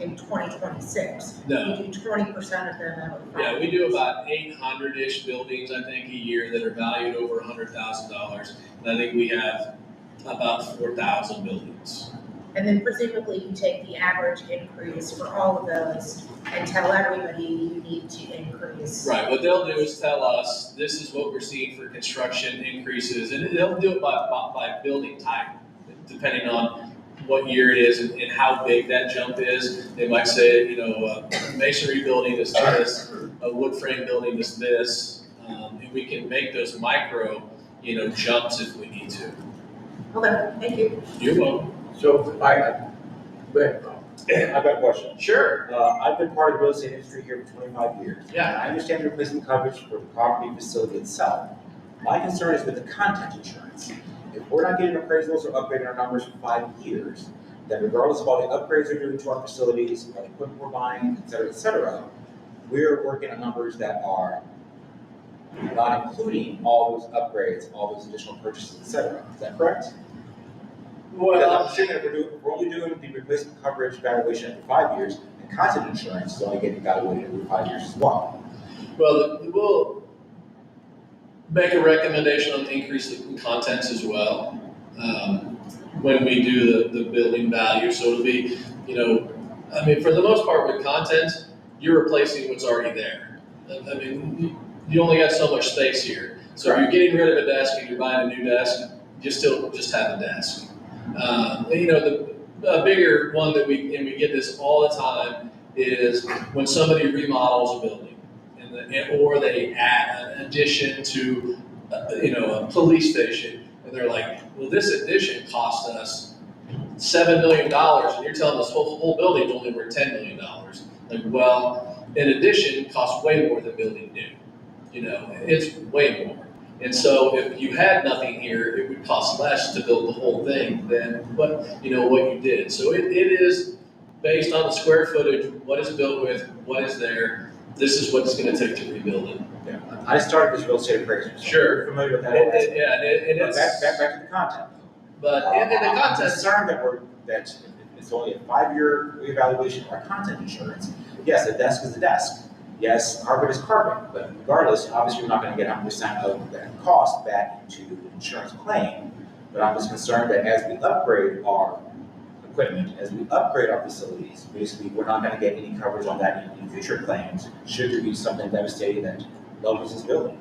in 2026. No. You do 20% of them every 5 Yeah, we years. do about 800-ish buildings, I think, a year that are valued over $100,000. And I think we have about 4,000 buildings. And then presumably you take the average increase for all of those and tell everybody you need to increase. Right, what they'll do is tell us, this is what we're seeing for construction increases, and they'll do it by building type, depending on what year it is and how big that jump is. They might say, you know, a masonry building is this, a wood frame building is this, and we can make those micro, you know, jumps if we need to. Okay, thank you. You're welcome. So go ahead. I've got a question. Sure. I've been part of the real estate industry here for 25 years. Yeah. And I understand the replacement coverage for the property facility itself. My concern is with the content insurance. If we're not getting appraisals or upgrading our numbers for 5 years, then regardless of all the upgrades we're doing to our facilities, or the equipment we're buying, et cetera, we're working on numbers that are not including all those upgrades, all those additional purchases, et cetera. Is that correct? Because I'm assuming if we're only doing the replacement coverage valuation every 5 years, and content insurance is only getting evaluated every 5 years as well. Well, we'll make a recommendation on the increase in contents as well, when we do the building value. So it'll be, you know, I mean, for the most part with content, you're replacing what's already there. I mean, you only got so much space here. So if you're getting rid of a desk and you're buying a new desk, you still just have a desk. You know, the bigger one that we get this all the time is when somebody remodels a building, or they add an addition to, you know, a police station, and they're like, well, this addition cost us $7 million, and you're telling us whole building's only worth $10 million. Like, well, an addition costs way more than building new. You know, it's way more. And so if you had nothing here, it would cost less to build the whole thing than what you did. So it is based on the square footage, what is built with, what is there. This is what it's going to take to rebuild it. Yeah. I started as real estate appraiser. So Sure. I'm familiar with that. And it's Back to the content. but in the I'm content. concerned that it's only a 5-year reevaluation of our content insurance. Yes, a desk is a desk. Yes, carpet is carpet, but regardless, obviously, we're not going to get 100% of that cost back into the insurance claim. But I'm just concerned that as we upgrade our equipment, as we upgrade our facilities, basically, we're not going to get any coverage on that in future claims, should there be something devastating that levels this building.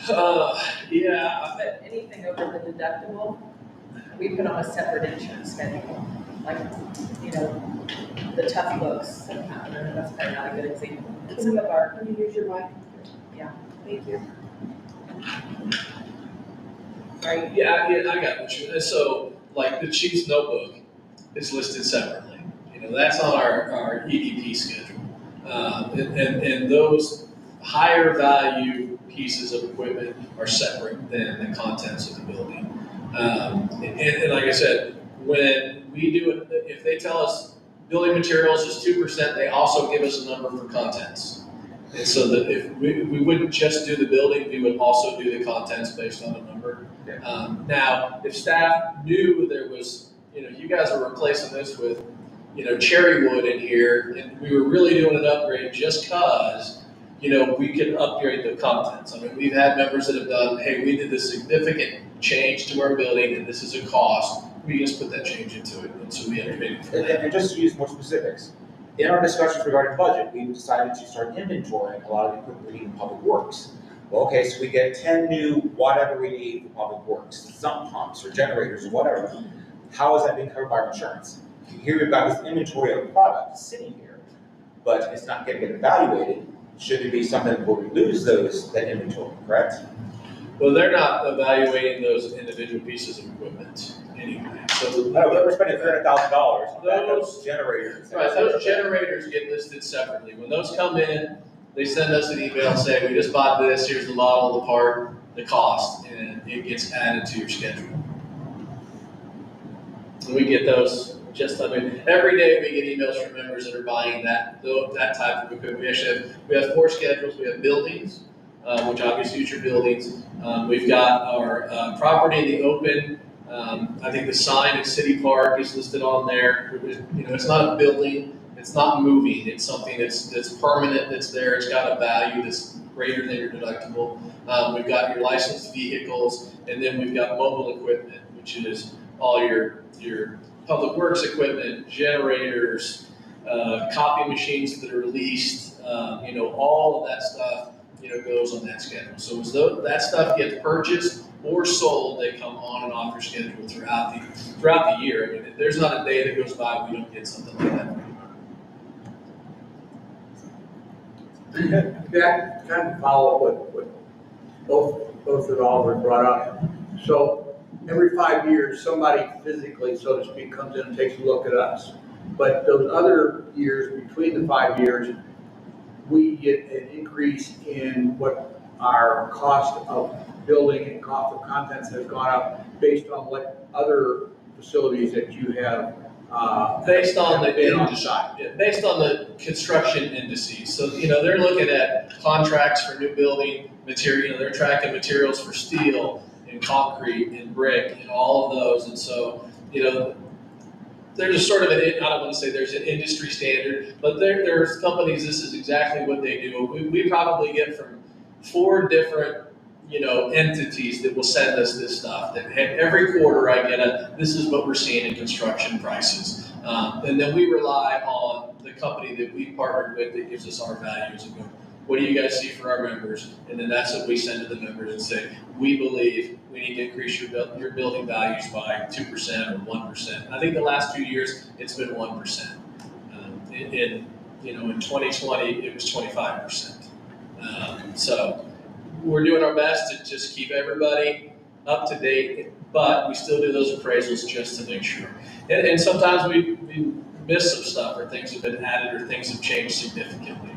Yeah. But anything over the deductible, we put on a separate insurance schedule. Like, you know, the tough books, that's probably not a good example. But some of our, Can you use your mic? Yeah. Thank you. right? Yeah, I got what you. So, like the chief's notebook is listed separately. You know, that's on our EDP schedule, and those higher value pieces of equipment are separate than the contents of the building. And like I said, when we do it, if they tell us building materials is 2%, they also give us a number for contents. And so that if we wouldn't just do the building, we would also do the contents based on a number. Now, if staff knew there was, you know, you guys are replacing this with, you know, cherry wood in here, and we were really doing an upgrade just because, you know, we could upgrade the contents. I mean, we've had members that have done, hey, we did this significant change to our building, and this is a cost. We just put that change into it, and so we upgraded for that. And just to use more specifics, in our discussions regarding budget, we decided to start inventorying a lot of the equipment we need in public works. Well, okay, so we get 10 new whatever we need for public works, sump pumps or generators or whatever. How is that being covered by our insurance? Here we've got this inventory of products sitting here, but it's not getting evaluated. Should there be something where we lose that inventory, correct? Well, they're not evaluating those individual pieces of equipment anyway. So No, but we're spending $300,000 on Those- those generators. right, those generators get listed separately. When those come in, they send us an email saying, we just bought this, here's the model, the part, the cost, and it gets added to your schedule. And we get those every day we get emails from members that are buying that type of equipment. We have 4 schedules. We have buildings, which obviously is your buildings. We've got our property in the open I think the sign at City Park is listed on there. It's not a building, it's not moving, it's something that's permanent, that's there, it's got a value that's greater than your deductible. We've got your licensed vehicles, and then we've got mobile equipment, which is all your public works equipment, generators, copy machines that are leased, all of that stuff, goes on that schedule. So as though that stuff gets purchased or sold, they come on and off your schedule throughout the year. I mean, there's not a day that goes by we don't get something like that. That kind of follow what both of all were brought up. So every 5 years, somebody physically, so to speak, comes in and takes a look at us. But those other years, between the 5 years, we get an increase in what our cost of building and cost of contents has gone up based on what other facilities that you have. Based on the based on the construction indices. So, they're looking at contracts for new building material, they're tracking materials for steel and concrete and brick and all of those. And so, there's a sort of I don't want to say there's an industry standard, but there's companies, this is exactly what they do. We probably get from 4 different entities that will send us this stuff. That every quarter I get this is what we're seeing in construction prices. And then we rely on the company that we partnered with that gives us our values and go, what do you guys see for our members? And then that's what we send to the members and say, we believe we need to increase your building values by 2% or 1%. I think the last 2 years, it's been 1%. In 2020, it was 25%. So we're doing our best to just keep everybody up to date, but we still do those appraisals just to make sure. And sometimes we miss some stuff, or things have been added, or things have changed significantly.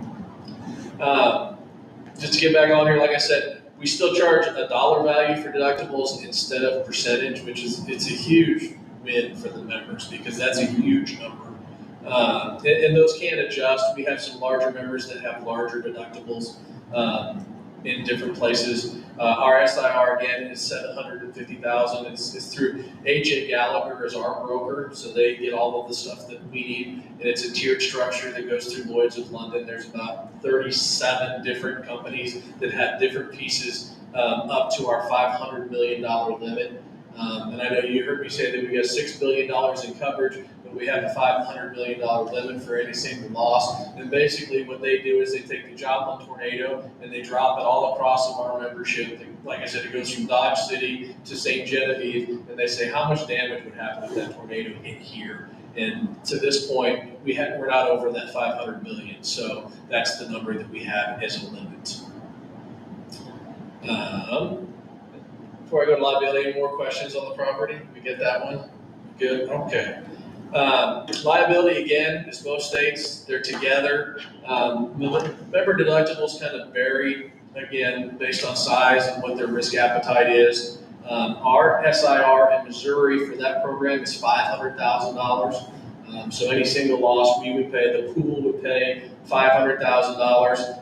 Just to get back on here, like I said, we still charge a dollar value for deductibles instead of percentage, it's a huge win for the members because that's a huge number. And those can adjust. We have some larger members that have larger deductibles in different places. Our SIR again is $750,000. It's through AJ Gallagher as our broker, so they get all of the stuff that we need. And it's a tiered structure that goes through Lloyd's of London. There's about 37 different companies that have different pieces up to our $500 million limit. And I know you heard me say that we got $6 billion in coverage, but we have a $500 million limit for any single loss. And basically what they do is they take the Joplin tornado and they drop it all across of our membership. Like I said, it goes from Dodge City to St. Genevieve, and they say how much damage would happen if that tornado hit here. And to this point, we're not over that 500 million. So that's the number that we have as a limit. Before I go to liability, any more questions on the property? We get that one? Good, okay. Liability, again, is most states, they're together. Member deductibles kind of vary, again, based on size and what their risk appetite is. Our SIR in Missouri for that program is $500,000. So any single loss we would pay, the pool would pay $500,000.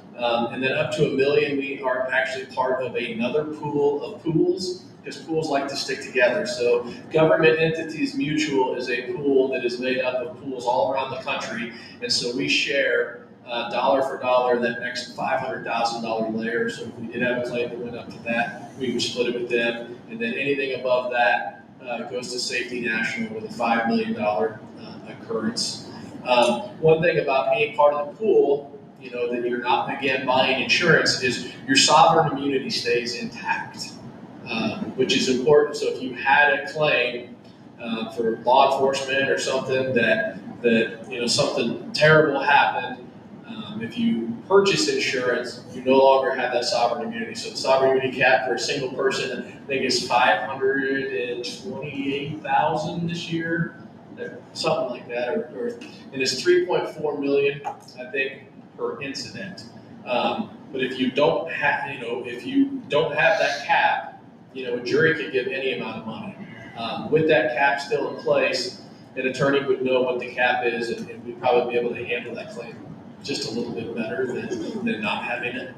And then up to $1 million, we are actually part of another pool of pools, because pools like to stick together. So Government Entities Mutual is a pool that is made up of pools all around the country. And so we share dollar for dollar that next $500,000 layer. So if we did have a claim that went up to that, we would split it with them. And then anything above that goes to Safety National with a $5 million occurrence. One thing about being part of the pool, that you're not, again, buying insurance, is your sovereign immunity stays intact, which is important. So if you had a claim for law enforcement or something that something terrible happened, if you purchase insurance, you no longer have that sovereign immunity. So the sovereign immunity cap for a single person, I think, is $528,000 this year, something like that, and it's $3.4 million, I think, per incident. But if you don't have, that cap, a jury could give any amount of money. With that cap still in place, an attorney would know what the cap is, and we'd probably be able to handle that claim just a little bit better than not having it.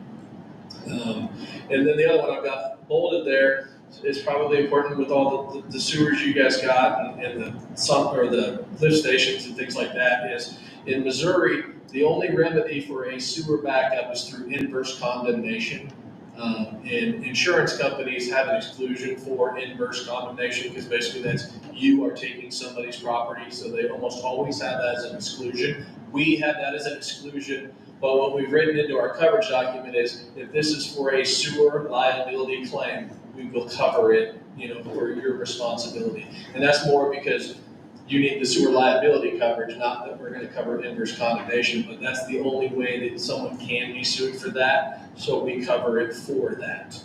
And then the other one I've got bolded there, is probably important with all the sewers you guys got and the lift stations and things like that is in Missouri, the only remedy for a sewer backup is through inverse condemnation. And insurance companies have an exclusion for inverse condemnation because basically that's you are taking somebody's property, so they almost always have that as an exclusion. We have that as an exclusion, but what we've written into our coverage document is if this is for a sewer liability claim, we will cover it, for your responsibility. And that's more because you need the sewer liability coverage, not that we're going to cover inverse condemnation, but that's the only way that someone can be sued for that, so we cover it for that.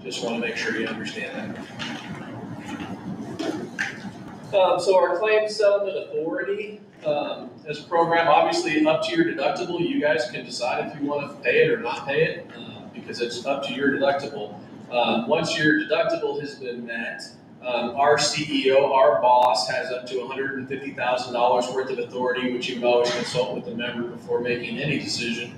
Just want to make sure you understand that. So our claim settlement authority as a program, obviously up to your deductible, you guys can decide if you want to pay it or not pay it, because it's up to your deductible. Once your deductible has been met, our CEO, our boss, has up to $150,000 worth of authority, which you can always consult with the member before making any decision.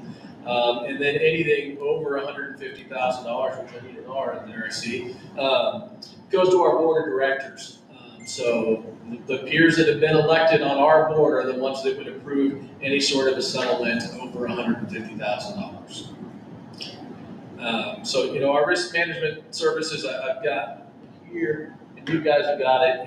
And then anything over $150,000, which I need an R in there, I see, goes to our board of directors. So the peers that have been elected on our board are the ones that would approve any sort of a settlement over $150,000. So, our risk management services I've got here, and you guys have got it,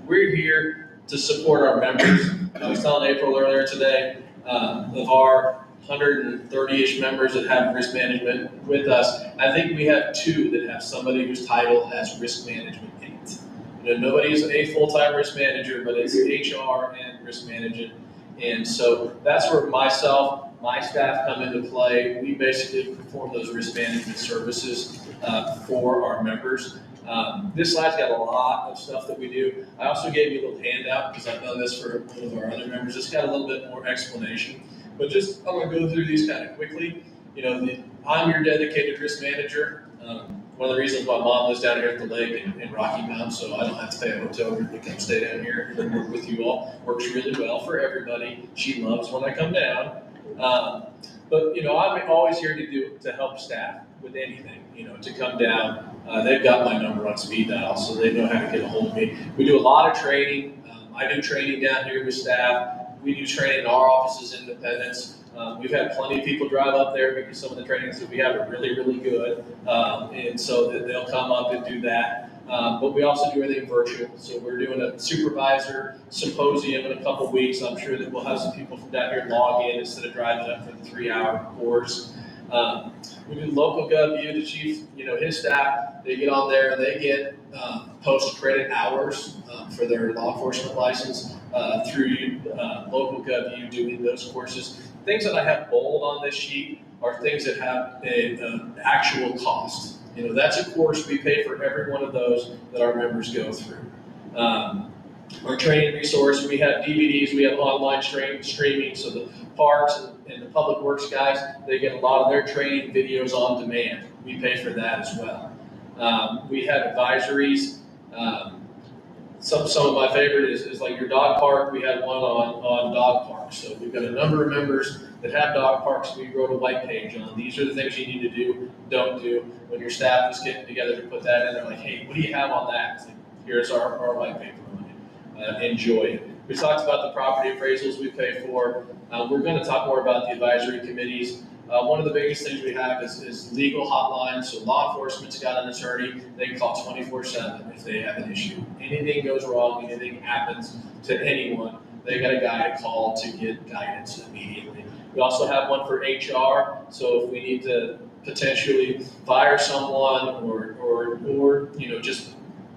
we're here to support our members. I was telling April earlier today, of our 130-ish members that have risk management with us, I think we have 2 that have somebody whose title has risk management in it. Nobody's a full-time risk manager, but it's HR and risk management. And so that's where my staff come into play. We basically perform those risk management services for our members. This slide's got a lot of stuff that we do. I also gave you a little handout because I've done this for one of our other members. It's got a little bit more explanation. But I'm going to go through these kind of quickly. I'm your dedicated risk manager. One of the reasons why Mom lives down here at the lake in Rocky Mount, so I don't have to pay a hotel room to come stay down here and work with you all. Works really well for everybody. She loves when I come down. But I'm always here to help staff with anything, to come down. They've got my number on speed dial, so they know how to get a hold of me. We do a lot of training. I do training down here with staff. We do training in our offices, Independence. We've had plenty of people drive up there because some of the trainings that we have are really, really good. And so they'll come up and do that. But we also do everything virtual. So we're doing a supervisor symposium in a couple of weeks. I'm sure that we'll have some people from down here log in instead of driving up for the 3-hour course. We do local GovU, the chief, his staff, they get on there and they get post-credit hours for their law enforcement license through local GovU doing those courses. Things that I have bold on this sheet are things that have an actual cost. That's a course we pay for every one of those that our members go through. Our training resource, we have DVDs, we have online streaming, so the parks and the public works guys, they get a lot of their training videos on demand. We pay for that as well. We have advisories. Some of my favorite is like your dog park. We had one on dog parks. So we've got a number of members that have dog parks. We wrote a white page on. These are the things you need to do, don't do. When your staff is getting together to put that in, they're like, hey, what do you have on that? Like, here's our white paper on it. Enjoy it. We talked about the property appraisals we pay for. We're going to talk more about the advisory committees. One of the biggest things we have is legal hotlines. So law enforcement's got an attorney. They can call 24/7 if they have an issue. Anything goes wrong, anything happens to anyone, they got a guy to call to get guidance immediately. We also have one for HR. So if we need to potentially fire someone or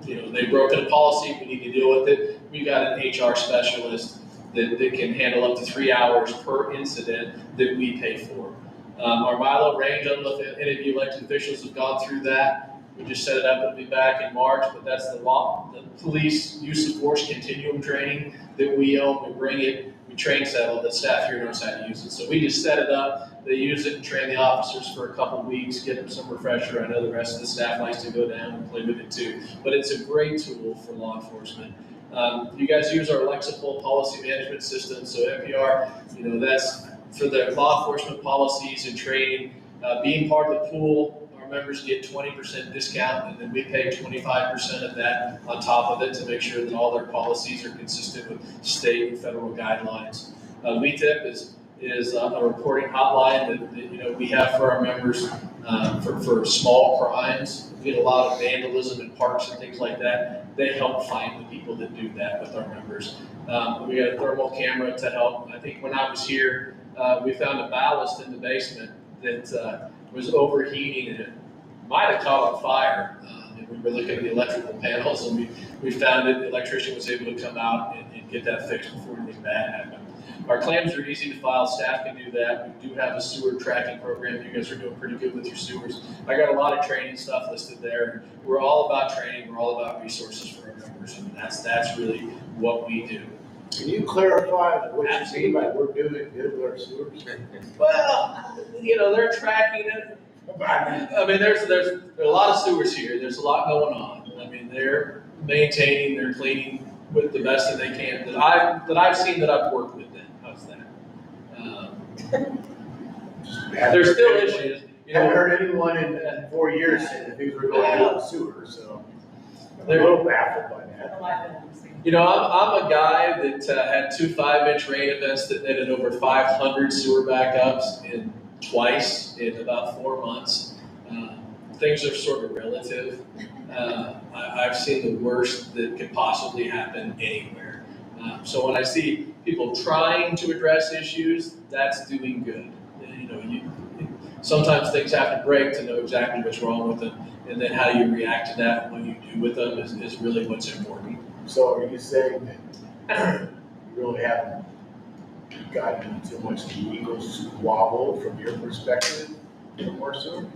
they've broken a policy, we need to deal with it. We got an HR specialist that can handle up to 3 hours per incident that we pay for. Our Milo range, I don't know if any of you elected officials have gone through that. We just set it up, it'll be back in March, but that's the police use of force continuum training that we own. We bring it, we train several, the staff here knows how to use it. So we just set it up, they use it and train the officers for a couple of weeks, get them some refresher. I know the rest of the staff likes to go down and play with it too, but it's a great tool for law enforcement. You guys use our Lexipol policy management system, so NPR, that's for the law enforcement policies and training. Being part of the pool, our members get 20% discount, and then we pay 25% of that on top of it to make sure that all their policies are consistent with state and federal guidelines. WeTip is a reporting hotline that we have for our members for small crimes. We get a lot of vandalism in parks and things like that. They help find the people that do that with our members. We got a thermal camera to help. I think when I was here, we found a ballast in the basement that was overheating, and it might have caught on fire. And we were looking at the electrical panels, and we found that the electrician was able to come out and get that fixed before anything bad happened. Our claims are easy to file. Staff can do that. We do have a sewer tracking program. You guys are doing pretty good with your sewers. I got a lot of training stuff listed there. We're all about training. We're all about resources for our members, and that's really what we do. Can you clarify what you mean by we're doing good with our sewers? Well, they're tracking it. I mean, there's a lot of sewers here. There's a lot going on. I mean, they're maintaining, they're cleaning with the best that they can that I've seen that I've worked with them. How's that? There's still issues. Haven't heard anyone in 4 years say that things were going on with sewers, so I'm a little baffled by that. I'm a guy that had 2 5-inch rain events that netted over 500 sewer backups twice in about 4 months. Things are sort of relative. I've seen the worst that could possibly happen anywhere. So when I see people trying to address issues, that's doing good. Sometimes things have to break to know exactly what's wrong with them, and then how you react to that and what you do with them is really what's important. So are you saying that you really haven't gotten too much legal squabble from your perspective in more so?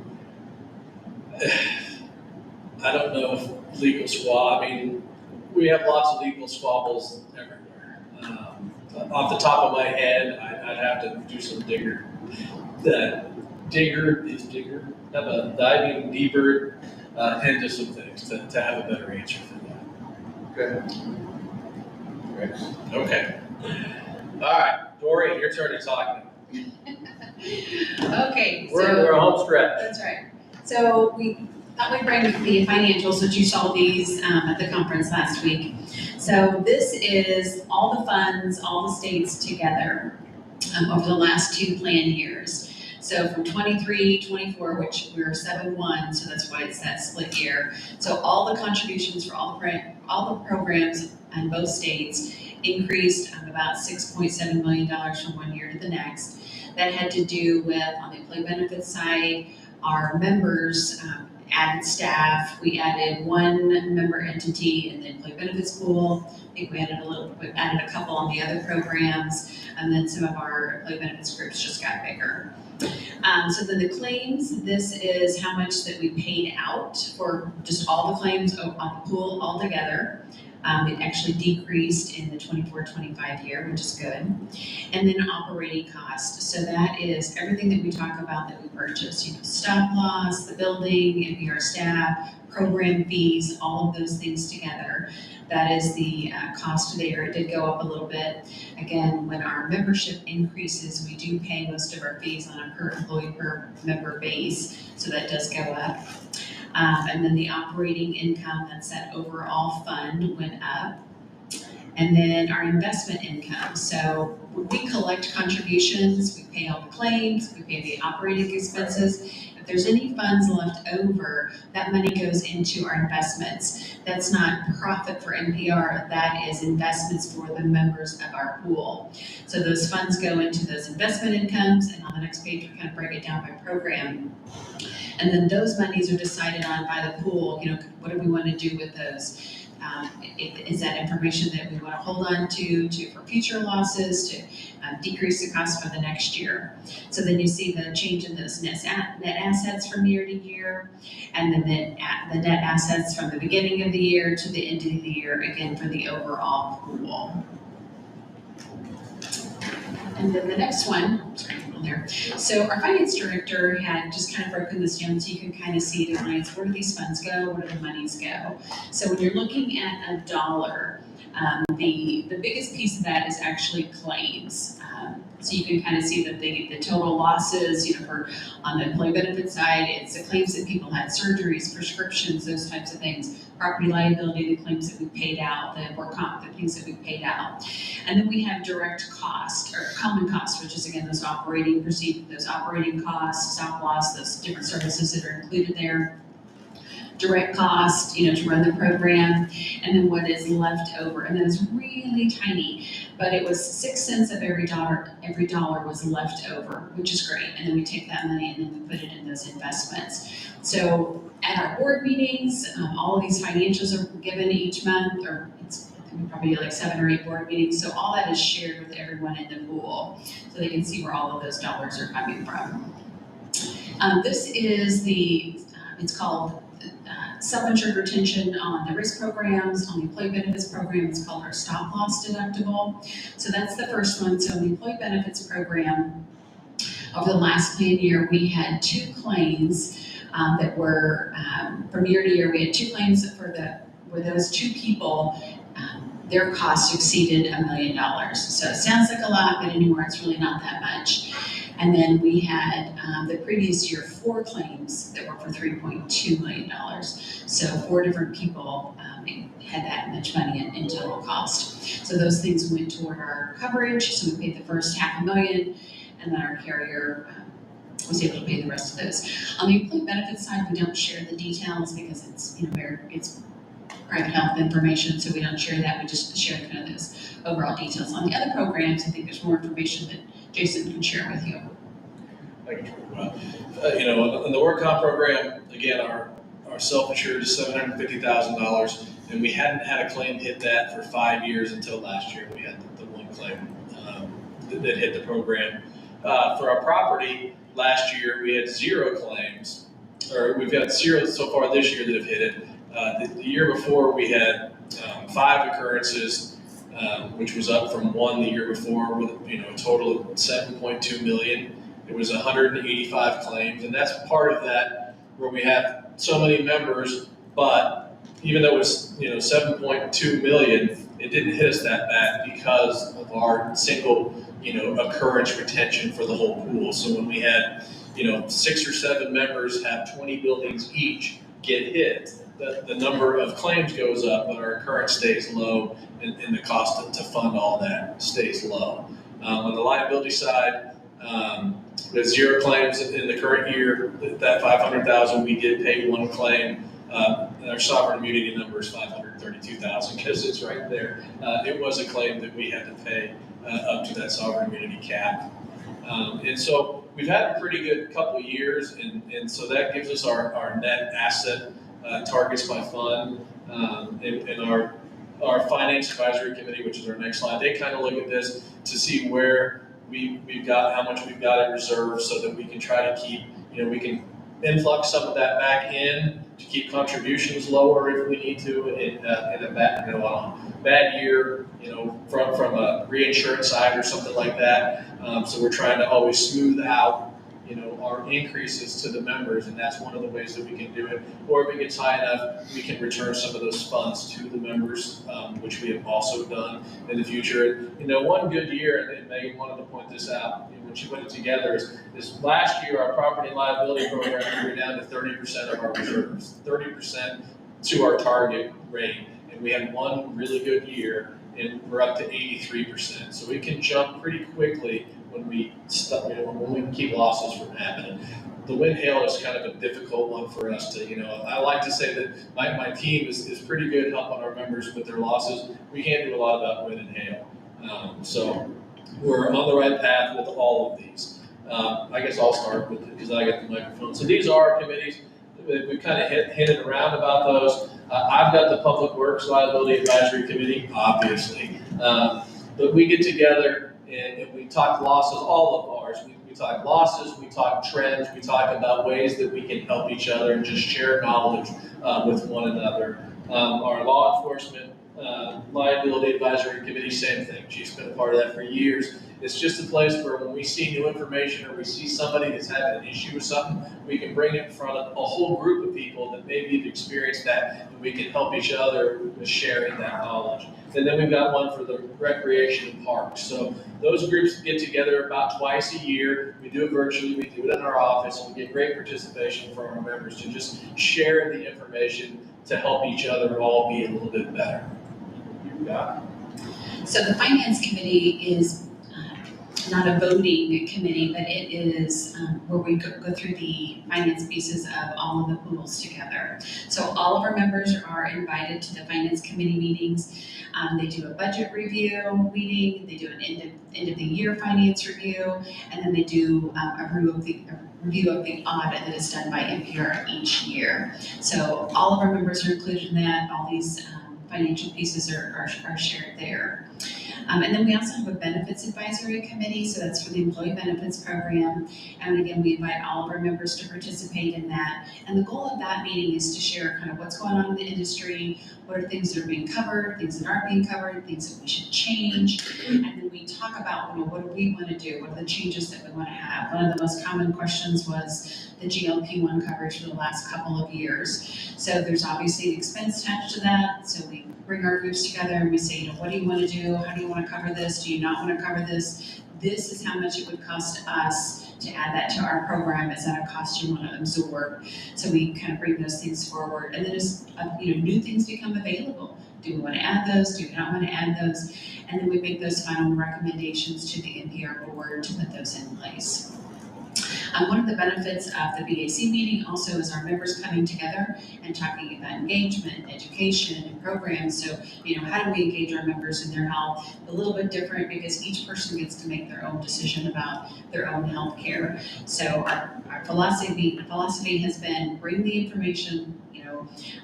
I don't know if legal squabble, I mean, we have lots of legal squabbles everywhere. Off the top of my head, I'd have to do some digger. Have a diving deeper into some things to have a better answer for that. Okay. Thanks. Okay. All right, Doreen, your turn to talk now. Okay, We're home stretch. that's right. So we thought we'd bring the financials, which you saw these at the conference last week. So this is all the funds, all the states together over the last 2 plan years. So from 23, 24, which we're 7-1, so that's why it's that split year. So all the contributions for all the programs in both states increased about $6.7 million from one year to the next. That had to do with, on the employee benefits side, our members added staff. We added 1 member entity in the employee benefits pool. I think we added a couple on the other programs, and then some of our employee benefits groups just got bigger. So then the claims, this is how much that we paid out for just all the claims on the pool altogether. It actually decreased in the 24-25 year, which is good. And then operating costs. So that is everything that we talk about that we purchase, stop loss, the building, NPR staff, program fees, all of those things together. That is the cost there. It did go up a little bit. Again, when our membership increases, we do pay most of our fees on a per employee per member base. So that does go up. And then the operating income, that's that overall fund, went up. And then our investment income. So when we collect contributions, we pay all the claims, we pay the operating expenses. If there's any funds left over, that money goes into our investments. That's not profit for NPR, that is investments for the members of our pool. So those funds go into those investment incomes, and on the next page, we kind of break it down by program. And then those monies are decided on by the pool, what do we want to do with those? Is that information that we want to hold on to for future losses, to decrease the cost for the next year? So then you see the change in those net assets from year to year, and then the net assets from the beginning of the year to the end of the year, again, for the overall pool. And then the next one, there. So our finance director had just kind of broken this down so you can kind of see the lines. Where do these funds go? Where do the monies go? So when you're looking at $1 The biggest piece of that is actually claims. So you can kind of see that the total losses, on the employee benefit side, it's the claims that people had, surgeries, prescriptions, those types of things. Property liability, the claims that we paid out, the work comp, the things that we paid out. And then we have direct cost, or common cost, which is again those operating costs, stop loss, those different services that are included there. Direct cost, to run the program, and then what is left over, and then it's really tiny, but it was 6 cents of every dollar was left over, which is great. And then we take that money and then we put it in those investments. So at our board meetings, all of these financials are given each month, or it's probably like 7 or 8 board meetings. So all that is shared with everyone in the pool, so they can see where all of those dollars are coming from. This is it's called self-insured retention on the risk programs. On the employee benefits program, it's called our stop loss deductible. So that's the first one. So in the employee benefits program, over the last plan year, we had 2 claims that were, from year to year, we had 2 claims where those 2 people, their costs exceeded $1 million. So it sounds like a lot, but anymore it's really not that much. And then we had the previous year 4 claims that were for $3.2 million. So 4 different people had that much money in total cost. So those things went toward our coverage. So we paid the first $500,000, and then our carrier was able to pay the rest of those. On the employee benefits side, we don't share the details because it's private health information, so we don't share that. We just share kind of those overall details. On the other programs, I think there's more information that Jason can share with you. Thank you. In the work comp program, again, our self-insured is $750,000, and we hadn't had a claim hit that for 5 years until last year. We had the one claim that hit the program. For our property, last year we had 0 claims, or we've got 0 so far this year that have hit it. The year before we had 5 occurrences, which was up from 1 the year before, with a total of $7.2 million. It was 185 claims, and that's part of that where we have so many members, but even though it was 7.2 million, it didn't hit us that bad because of our single occurrence retention for the whole pool. So when we had 6 or 7 members have 20 buildings each get hit, the number of claims goes up, but our occurrence stays low, and the cost to fund all that stays low. On the liability side, with 0 claims in the current year, that $500,000, we did pay 1 claim. Our sovereign immunity number is $532,000 because it's right there. It was a claim that we had to pay up to that sovereign immunity cap. And so we've had a pretty good couple of years, and so that gives us our net asset targets by fund. And our finance advisory committee, which is our next slide, they kind of look at this to see where we've got, how much we've got in reserve, so that we can try to keep, we can influx some of that back in to keep contributions lower if we need to in a bad, on a bad year, from a reinsurance side or something like that. So we're trying to always smooth out, our increases to the members, and that's one of the ways that we can do it. Or if it gets high enough, we can return some of those funds to the members, which we have also done in the future. One good year, and Megan wanted to point this out when she put it together, is last year our property and liability program, we were down to 30% of our reserves, 30% to our target rate, and we had one really good year, and we're up to 83%. So we can jump pretty quickly when we when we keep losses from happening. The wind hail is kind of a difficult one for us to, I like to say that my team is pretty good helping our members with their losses. We can't do a lot about wind and hail. So we're on the right path with all of these. I guess I'll start with it because I got the microphone. So these are our committees. We've kind of hinted around about those. I've got the Public Works Liability Advisory Committee, obviously. But we get together and we talk losses, all of ours. We talk losses, we talk trends, we talk about ways that we can help each other and just share knowledge with one another. Our law enforcement Liability Advisory Committee, same thing. She's been a part of that for years. It's just a place where when we see new information or we see somebody that's having an issue with something, we can bring it in front of a whole group of people that maybe have experienced that, and we can help each other with sharing that knowledge. And then we've got one for the recreation and parks. So those groups get together about twice a year. We do it virtually, we do it in our office, and we get great participation from our members to just share the information to help each other all be a little bit better. You got it. So the finance committee is not a voting committee, but it is where we go through the finance pieces of all of the pools together. So all of our members are invited to the finance committee meetings. They do a budget review meeting, they do an end of the year finance review, and then they do a review of the audit that is done by NPR each year. So all of our members are included in that. All these financial pieces are shared there. And then we also have a benefits advisory committee, so that's for the employee benefits program. And again, we invite all of our members to participate in that. And the goal of that meeting is to share kind of what's going on in the industry, what are things that are being covered, things that aren't being covered, things that we should change. And then we talk about, what do we want to do? What are the changes that we want to have? One of the most common questions was the GLP-1 coverage for the last couple of years. So there's obviously an expense attached to that. So we bring our groups together and we say, what do you want to do? How do you want to cover this? Do you not want to cover this? This is how much it would cost us to add that to our program. Is that a cost you want to absorb? So we kind of bring those things forward. And then as new things become available, do we want to add those? Do we not want to add those? And then we make those final recommendations to the NPR board to put those in place. One of the benefits of the BAC meeting also is our members coming together and talking about engagement, education, and programs. So, how do we engage our members in their health? A little bit different because each person gets to make their own decision about their own health care. So our philosophy has been bring the information.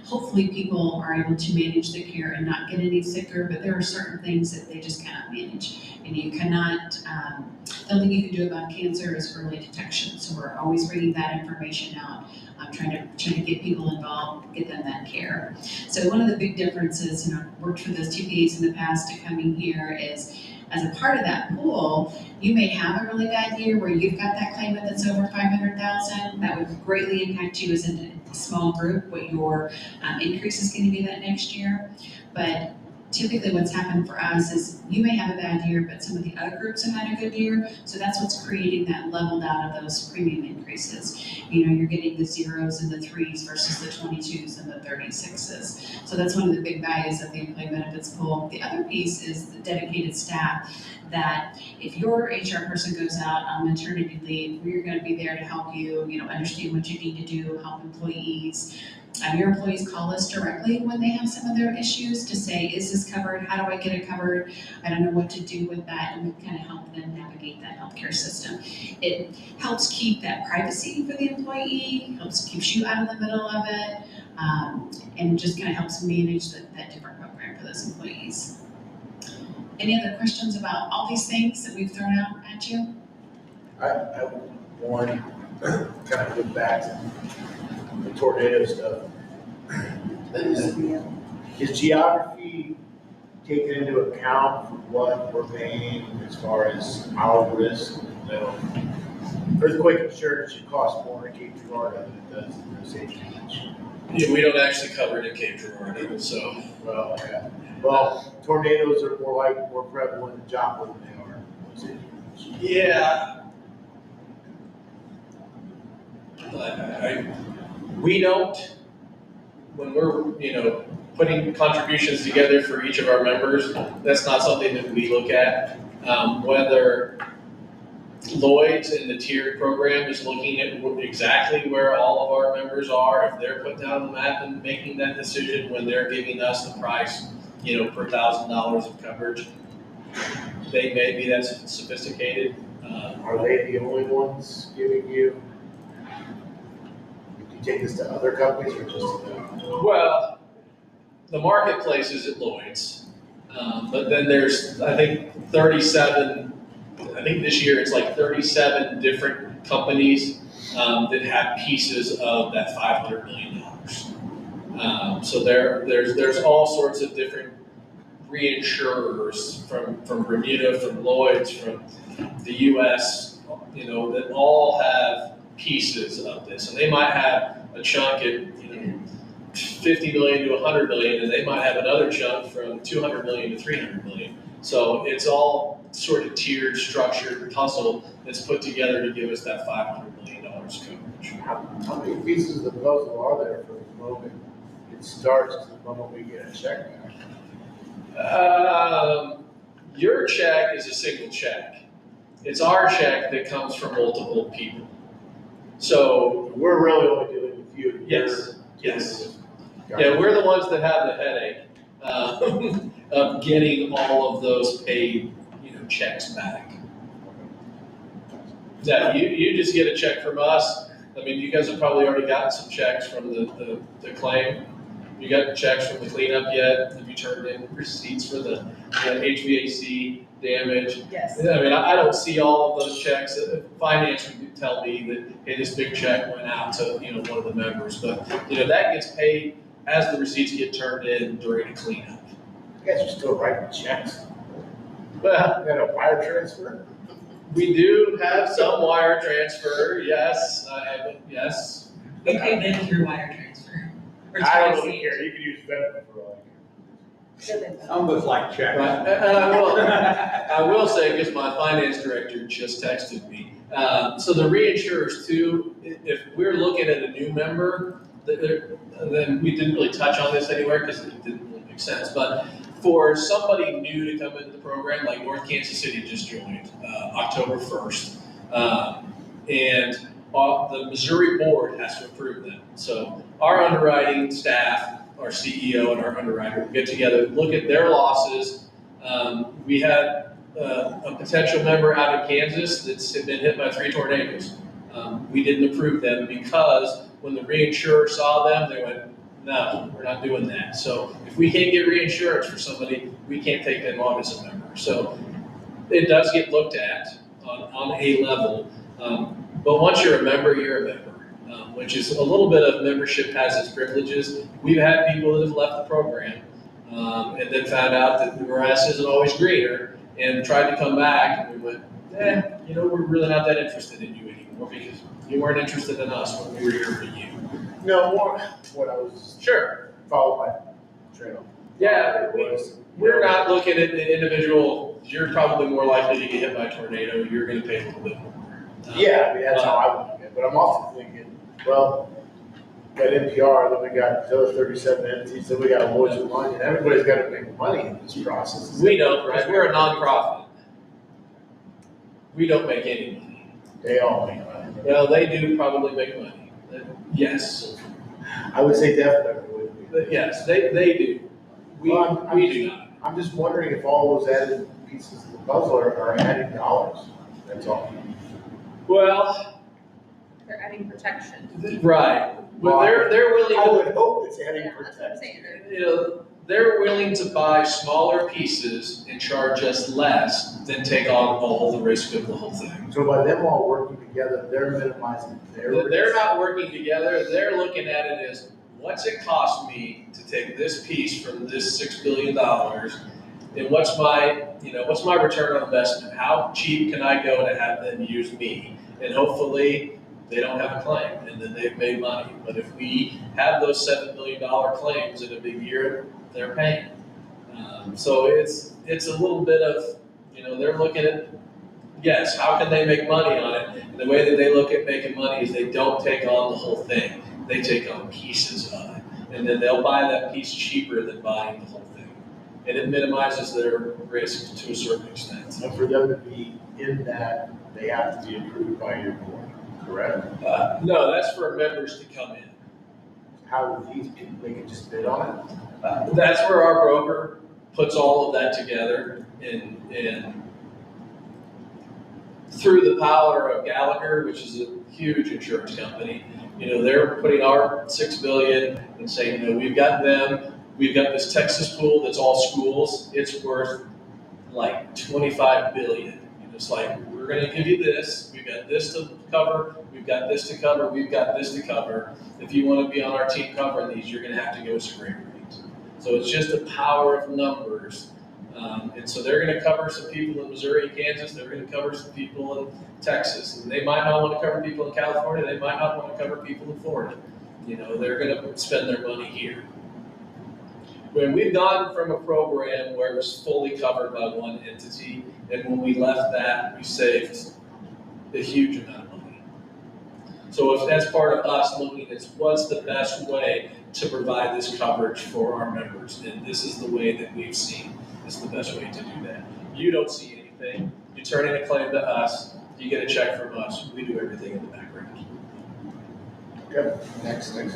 Hopefully people are able to manage the care and not get any sicker, but there are certain things that they just cannot manage. And you cannot, the only thing you can do about cancer is early detection. So we're always bringing that information out, trying to get people involved, get them that care. So one of the big differences, worked for those TPAs in the past to coming here is, as a part of that pool, you may have a really bad year where you've got that claimant that's over 500,000. That would greatly impact you as a small group, what your increase is going to be that next year. But typically what's happened for us is you may have a bad year, but some of the other groups have had a good year. So that's what's creating that leveled out of those premium increases. You're getting the 0s and the 3s versus the 22s and the 36s. So that's one of the big values of the employee benefits pool. The other piece is the dedicated staff, that if your HR person goes out on maternity leave, we're going to be there to help you, understand what you need to do, help employees. Your employees call us directly when they have some of their issues to say, is this covered? How do I get it covered? I don't know what to do with that. And we kind of help them navigate that healthcare system. It helps keep that privacy for the employee, keeps you out of the middle of it, and just kind of helps manage that different program for those employees. Any other questions about all these things that we've thrown out at you? I want to kind of look back to the tornado stuff. Is geography taken into account for what we're paying as far as our risk? Earthquake insurance should cost more in Cape Girardeau than it does in the safety beach. Yeah, we don't actually cover it in Cape Girardeau, so. Well, yeah. Well, tornadoes are more prevalent in Joplin than they are in safety beach. Yeah. We don't, when we're, putting contributions together for each of our members, that's not something that we look at. Whether Lloyd's in the tiered program is looking at exactly where all of our members are, if they're put down on the map and making that decision when they're giving us the price, per $1,000 of coverage, they may be that sophisticated. Are they the only ones giving you? Do you take this to other companies or just to them? Well, the marketplace is at Lloyd's, but then there's, I think, 37, I think this year it's like 37 different companies that have pieces of that $500 million. So there's all sorts of different reinsurers from Bermuda, from Lloyd's, from the US, that all have pieces of this. And they might have a chunk at, 50 million to 100 million, and they might have another chunk from 200 million to 300 million. So it's all sort of tiered, structured puzzle that's put together to give us that $500 million coverage. How many pieces of the puzzle are there from the moment it starts to the moment we get a check back? Your check is a single check. It's our check that comes from multiple people. So We're really only dealing with you. yes, yes. Got Yeah, it. we're the ones that have the headache of getting all of those paid, checks back. Yeah, you just get a check from us. I mean, you guys have probably already gotten some checks from the claim. You got checks from the cleanup yet? Have you turned in receipts for the HVAC damage? Yes. I mean, I don't see all of those checks. Finance would tell me that, hey, this big check went out to, one of the members. But, that gets paid as the receipts get turned in during a cleanup. You guys are still writing checks. Well, You got a wire transfer? we do have some wire transfer, yes, yes. We pay them through wire transfer. Or I don't Tracy. really care. You can use Venmo for all I Some of us like checks. Right, and I will say, because my finance director just texted me, so the reinsurers too, if we're looking at a new member, then we didn't really touch on this anywhere because it didn't really make sense, but for somebody new to come into the program, like North Kansas City just joined October 1st, and the Missouri board has to approve them. So our underwriting staff, our CEO and our underwriter get together, look at their losses. We had a potential member out in Kansas that's been hit by 3 tornadoes. We didn't approve them because when the reinsurer saw them, they went, no, we're not doing that. So if we can't get reinsurance for somebody, we can't take them on as a member. So it does get looked at on a level. But once you're a member, you're a member. Which is a little bit of membership has its privileges. We've had people that have left the program and then found out that the grass isn't always greener and tried to come back, and we went, we're really not that interested in you anymore because you weren't interested in us when we were here for you. No, more what I was Sure. followed by trail. Yeah, Was, we're not looking at the individual. You're probably more likely to get hit by a tornado. You're going to pay a little bit more. Yeah, I mean, that's how I would look at it. But I'm also thinking, well, got NPR, then we got the other 37 entities, then we got Lloyd's of London. Everybody's got to make money in this process. We don't, because we're a nonprofit. We don't make any money. They all make money. Well, they do probably make money. Yes. I would say definitely would be. But yes, they do. We do not. I'm just wondering if all those added pieces of the puzzle are adding dollars. That's all. Well, They're adding protection. right. But they're willing I to, would hope it's adding Yeah, that's what I'm protection. saying. they're willing to buy smaller pieces and charge us less than take on all the risk of the whole thing. So by them all working together, they're minimizing their risk. They're not working together. They're looking at it as, what's it cost me to take this piece from this $6 billion? And what's my return on investment? How cheap can I go to have them use me? And hopefully they don't have a claim and then they've made money. But if we have those $7 million claims in a big year, they're paying. So it's a little bit of, they're looking at, yes, how can they make money on it? And the way that they look at making money is they don't take on the whole thing. They take on pieces of it. And then they'll buy that piece cheaper than buying the whole thing. And it minimizes their risk to a certain extent. And for them to be in that, they have to be approved by your board, correct? No, that's for members to come in. How would these people, they can just bid on it? That's where our broker puts all of that together and through the power of Gallagher, which is a huge insurance company, they're putting our $6 billion and saying, we've got them, we've got this Texas pool that's all schools, it's worth like $25 billion. It's like, we're gonna give you this, we've got this to cover, we've got this to cover, we've got this to cover. If you wanna be on our team covering these, you're gonna have to give us a great rate. So it's just the power of numbers And so they're gonna cover some people in Missouri and Kansas, they're gonna cover some people in Texas. And they might not wanna cover people in California, they might not wanna cover people in Florida. You know, they're gonna spend their money here. When we've gone from a program where it was fully covered by one entity, and when we left that, we saved a huge amount of money. So if that's part of us looking at what's the best way to provide this coverage for our members, and this is the way that we've seen is the best way to do that. You don't see anything, you turn in a claim to us, you get a check from us, we do everything in the background. Okay, next. Okay,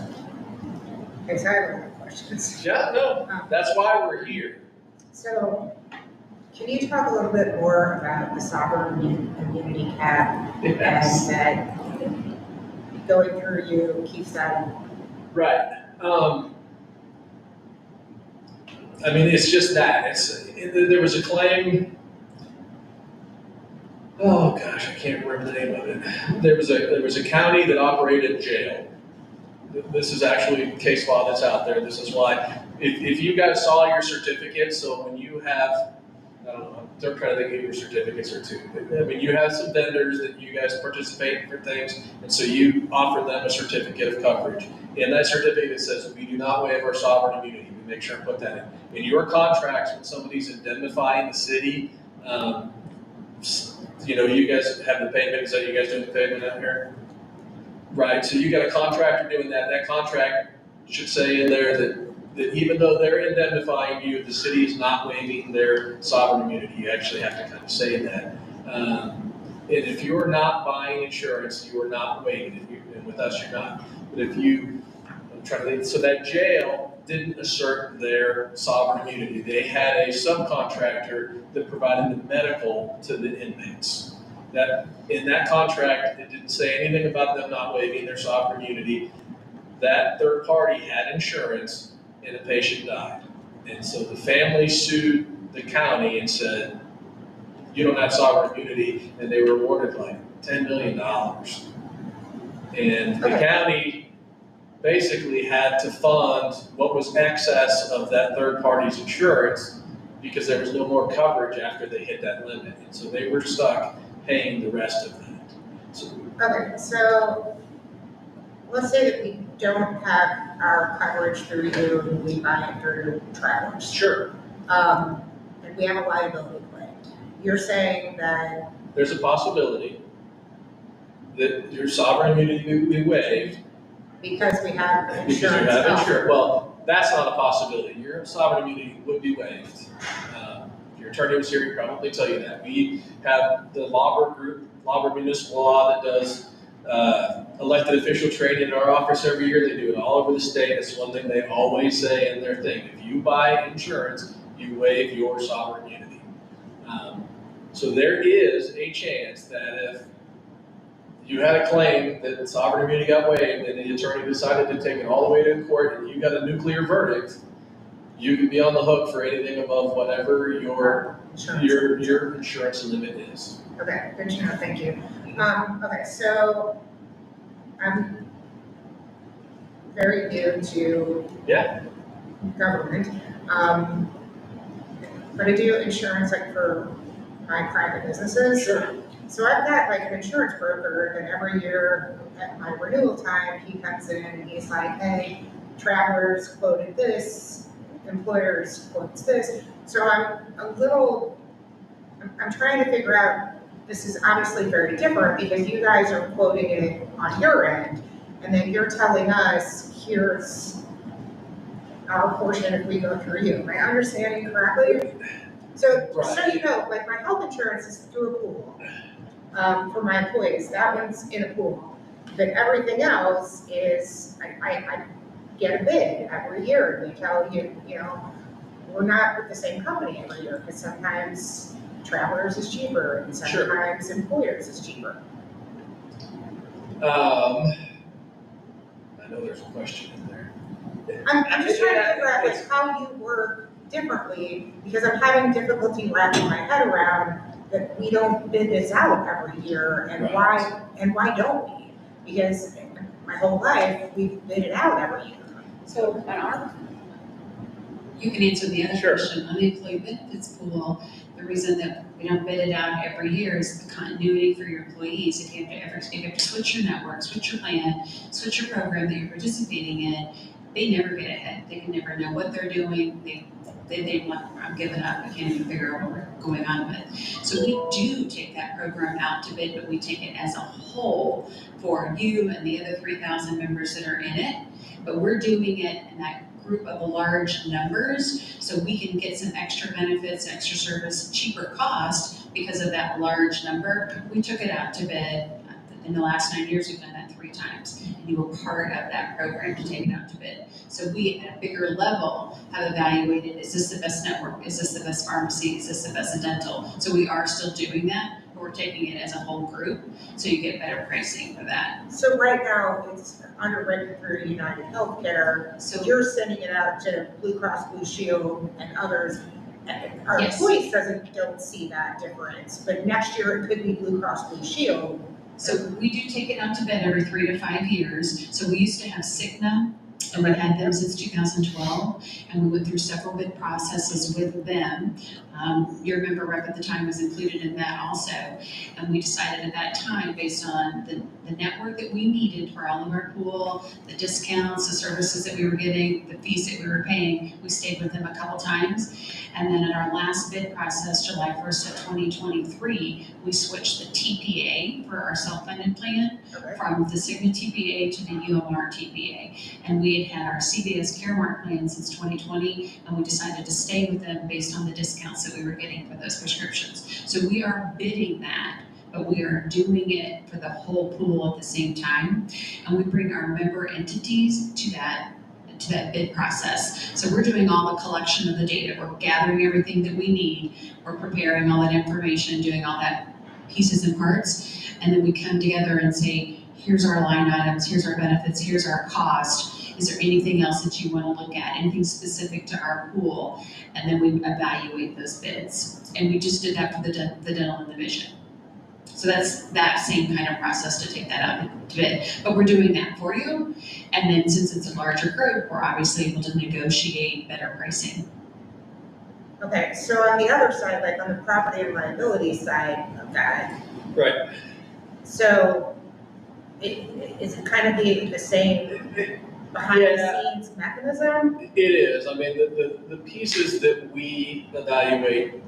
so I have a lot of questions. Yeah, no, that's why we're here. So, can you talk a little bit more about the sovereign immunity cap Yes. and that going through you keeps that? Right. I mean, it's just that. There was a claim. Oh gosh, I can't remember the name of it. There was a county that operated a jail. This is actually case law that's out there. This is why, if you guys saw your certificate, so when you have, I don't know, I'm trying to think of your certificates or two. I mean, you have some vendors that you guys participate in for things, and so you offer them a certificate of coverage. In that certificate, it says, we do not waive our sovereign immunity. We make sure and put that in. In your contracts, when somebody's indemnifying the city, you know, you guys have the payment. Is that you guys doing the payment out here? Right, so you got a contractor doing that. That contract should say in there that even though they're indemnifying you, the city is not waiving their sovereign immunity. You actually have to kind of say that. And if you're not buying insurance, you are not waiving it. And with us, you're not. But if you, I'm trying to think, so that jail didn't assert their sovereign immunity. They had a subcontractor that provided the medical to the inmates. That in that contract, it didn't say anything about them not waiving their sovereign immunity. That third party had insurance and the patient died. And so the family sued the county and said, you don't have sovereign immunity, and they were awarded like $10 million. And the county basically had to fund what was excess of that third party's insurance because there was no more coverage after they hit that limit. And so they were stuck paying the rest of that. So, Okay, so let's say that we don't have our coverage through you and we buy it through Travelers. sure, And we have a liability claim. You're saying that, there's a possibility that your sovereign immunity will be waived because we have because you insurance. have insurance. Well, that's not a possibility. Your sovereign immunity would be waived. If your attorney was here, he'd probably tell you that. We have the Lauber Group, Lauber Municipal Law, that does elected official training in our office every year. They do it all over the state. It's one thing they always say in their thing. If you buy insurance, you waive your sovereign immunity. So there is a chance that if you had a claim that the sovereign immunity got waived and the attorney decided to take it all the way to court and you got a nuclear verdict, you could be on the hook for anything above whatever your insurance limit is. Okay, good to know, thank you. Okay, so I'm very new to government. But I do insurance like for my private businesses. Sure. So I've got like an insurance broker, and every year at my renewal time, he comes in and he's like, hey, Travelers quoted this, employers quotes this. So I'm trying to figure out, this is obviously very different because you guys are quoting it on your end, and then you're telling us, here's our portion if we go through you. Am I understanding correctly? So, so you know, like my health insurance is through a pool for my employees. That one's in a pool. But everything else is, I get a bid every year. And they tell you, you know, we're not with the same company every year because sometimes Travelers is cheaper and sometimes Employers is cheaper. I know there's a question in there. I'm just trying to figure out like how you work differently because I'm having difficulty wrapping my head around that we don't bid this out every year and why don't we? Because my whole life we've bid it out every year. So on our, You can answer the other Sure. question on the employee benefits pool. The reason that we don't bid it out every year is the continuity for your employees. If you have to switch your network, switch your plan, switch your program that you're participating in, they never get ahead. They can never know what they're doing. They like, I'm giving up. I can't even figure out what we're going on with. So we do take that program out to bid, but we take it as a whole for you and the other 3,000 members that are in it. But we're doing it in that group of large numbers, so we can get some extra benefits, extra service, cheaper cost because of that large number. We took it out to bid. In the last 9 years, we've done that 3 times. And you were part of that program to take it out to bid. So we, at a bigger level, have evaluated, is this the best network? Is this the best pharmacy? Is this the best dental? So we are still doing that, but we're taking it as a whole group, so you get better pricing for that. So right now, it's underwritten through United Healthcare, so you're sending it out to Blue Cross Blue Shield and others. Our Yes. employees don't see that difference, but next year it could be Blue Cross Blue Shield. So we do take it out to bid every 3 to 5 years. So we used to have Cigna, and we've had them since 2012, and we went through several bid processes with them. Your member rep at the time was included in that also, and we decided at that time, based on the network that we needed for all of our pool, the discounts, the services that we were getting, the fees that we were paying, we stayed with them a couple times. And then at our last bid process, July 1st of 2023, we switched the TPA for our self-funded plan from the Cigna TPA to the UMR TPA. And we had our CVS Caremark plan since 2020, and we decided to stay with them based on the discounts that we were getting for those prescriptions. So we are bidding that, but we are doing it for the whole pool at the same time. And we bring our member entities to that bid process. So we're doing all the collection of the data. We're gathering everything that we need. We're preparing all that information, doing all that pieces and parts. And then we come together and say, here's our line items, here's our benefits, here's our cost. Is there anything else that you want to look at? Anything specific to our pool? And then we evaluate those bids. And we just did that for the dental and the vision. So that's that same kind of process to take that out to bid. But we're doing that for you. And then since it's a larger group, we're obviously able to negotiate better pricing. Okay, so on the other side, like on the property and liability side of that. Right. So is it kind of the same behind the scenes mechanism? It is. I mean, the pieces that we evaluate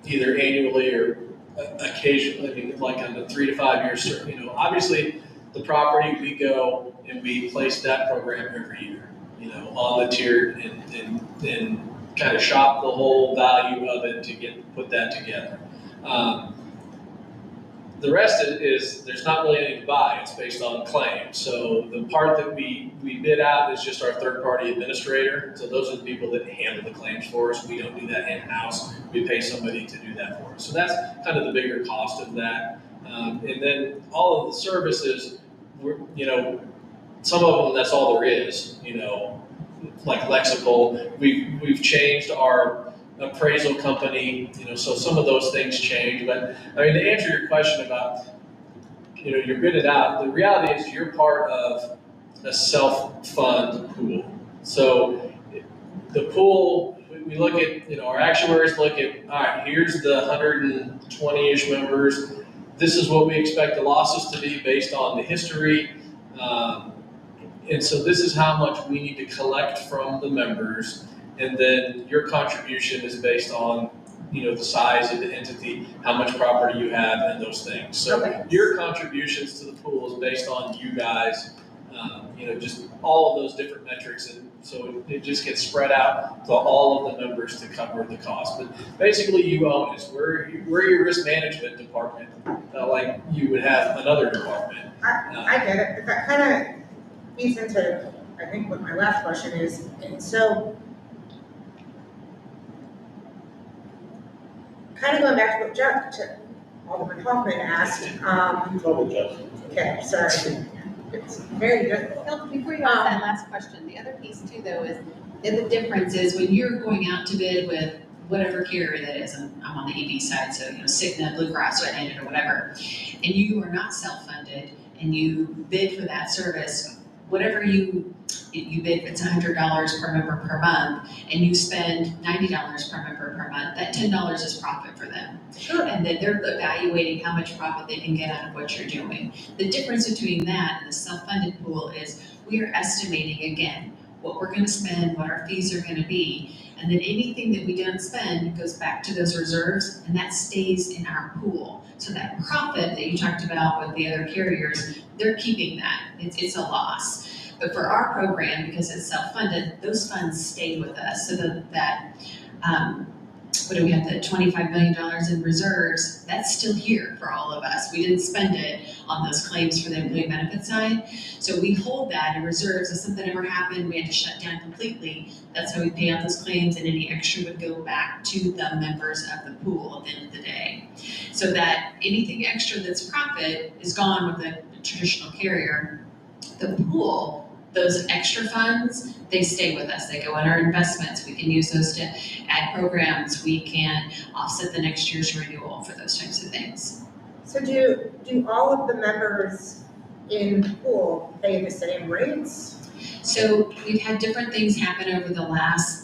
either annually or occasionally, I mean, like on the 3 to 5 years, you know, obviously the property, we go and we place that program every year, you know, on the tier and kind of shop the whole value of it to put that together. The rest is there's not really anything to buy. It's based on claims. So the part that we bid out is just our third-party administrator. So those are the people that handle the claims for us. We don't do that in-house. We pay somebody to do that for us. So that's kind of the bigger cost of that. And then all of the services, you know, some of them, that's all there is, you know, like lexical. We've changed our appraisal company, you know, so some of those things change. But I mean, to answer your question about, you know, you're bidded out, the reality is you're part of a self-fund pool. So the pool, we look at, you know, our actuaries look at, all right, here's the 120-ish members. This is what we expect the losses to be based on the history. And so this is how much we need to collect from the members. And then your contribution is based on, you know, the size of the entity, how much property you have, and those things. So your contributions to the pool is based on you guys, you know, just all of those different metrics. And so it just gets spread out to all of the members to cover the cost. But basically you own us. We're your risk management department, like you would have another department. I get it, but that kind of feeds into, I think, what my last question is. And so, kind of going back to what Alderman Hoffman asked. Okay, sorry. It's very good. No, before you ask that last question, the other piece too, though, is that the difference is when you're going out to bid with whatever carrier that is, I'm on the ED side, so, you know, Cigna, Blue Cross, United, or whatever, and you are not self-funded, and you bid for that service, whatever you you bid, if it's $100 per member per month, and you spend $90 per member per month, that $10 is profit for them. Sure. And then they're evaluating how much profit they can get out of what you're doing. The difference between that and the self-funded pool is we are estimating, again, what we're gonna spend, what our fees are gonna be, and then anything that we don't spend goes back to those reserves, and that stays in our pool. So that profit that you talked about with the other carriers, they're keeping that. It's a loss. But for our program, because it's self-funded, those funds stay with us, so that what do we have, the $25 million in reserves, that's still here for all of us. We didn't spend it on those claims for the employee benefit side. So we hold that in reserves. If something ever happened, we had to shut down completely, that's how we pay out those claims, and any extra would go back to the members of the pool at the end of the day. So that anything extra that's profit is gone with the traditional carrier. The pool, those extra funds, they stay with us. They go in our investments. We can use those to add programs. We can offset the next year's renewal for those types of things. So do all of the members in the pool pay the same rates? So we've had different things happen over the last,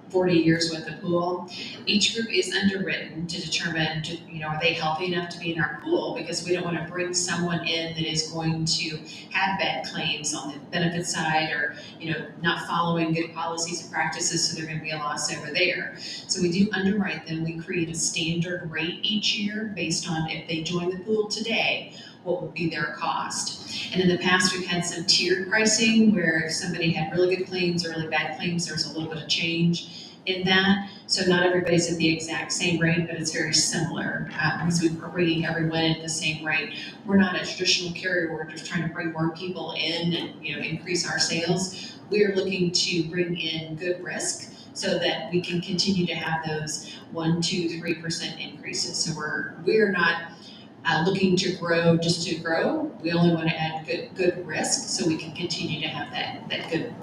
40 years with the pool. Each group is underwritten to determine, are they healthy enough to be in our pool? Because we don't want to bring someone in that is going to have bad claims on the benefit side, or, not following good policies and practices, so they're going to be a loss over there. So we do underwrite them. We create a standard rate each year based on if they join the pool today, what would be their cost. And in the past, we've had some tiered pricing where if somebody had really good claims or really bad claims, there's a little bit of change in that. So not everybody's at the exact same rate, but it's very similar because we're bringing everyone at the same rate. We're not a traditional carrier. We're just trying to bring more people in and increase our sales. We're looking to bring in good risk so that we can continue to have those 1%, 2%, 3% increases. So we're not looking to grow just to grow. We only want to add good risk so we can continue to have that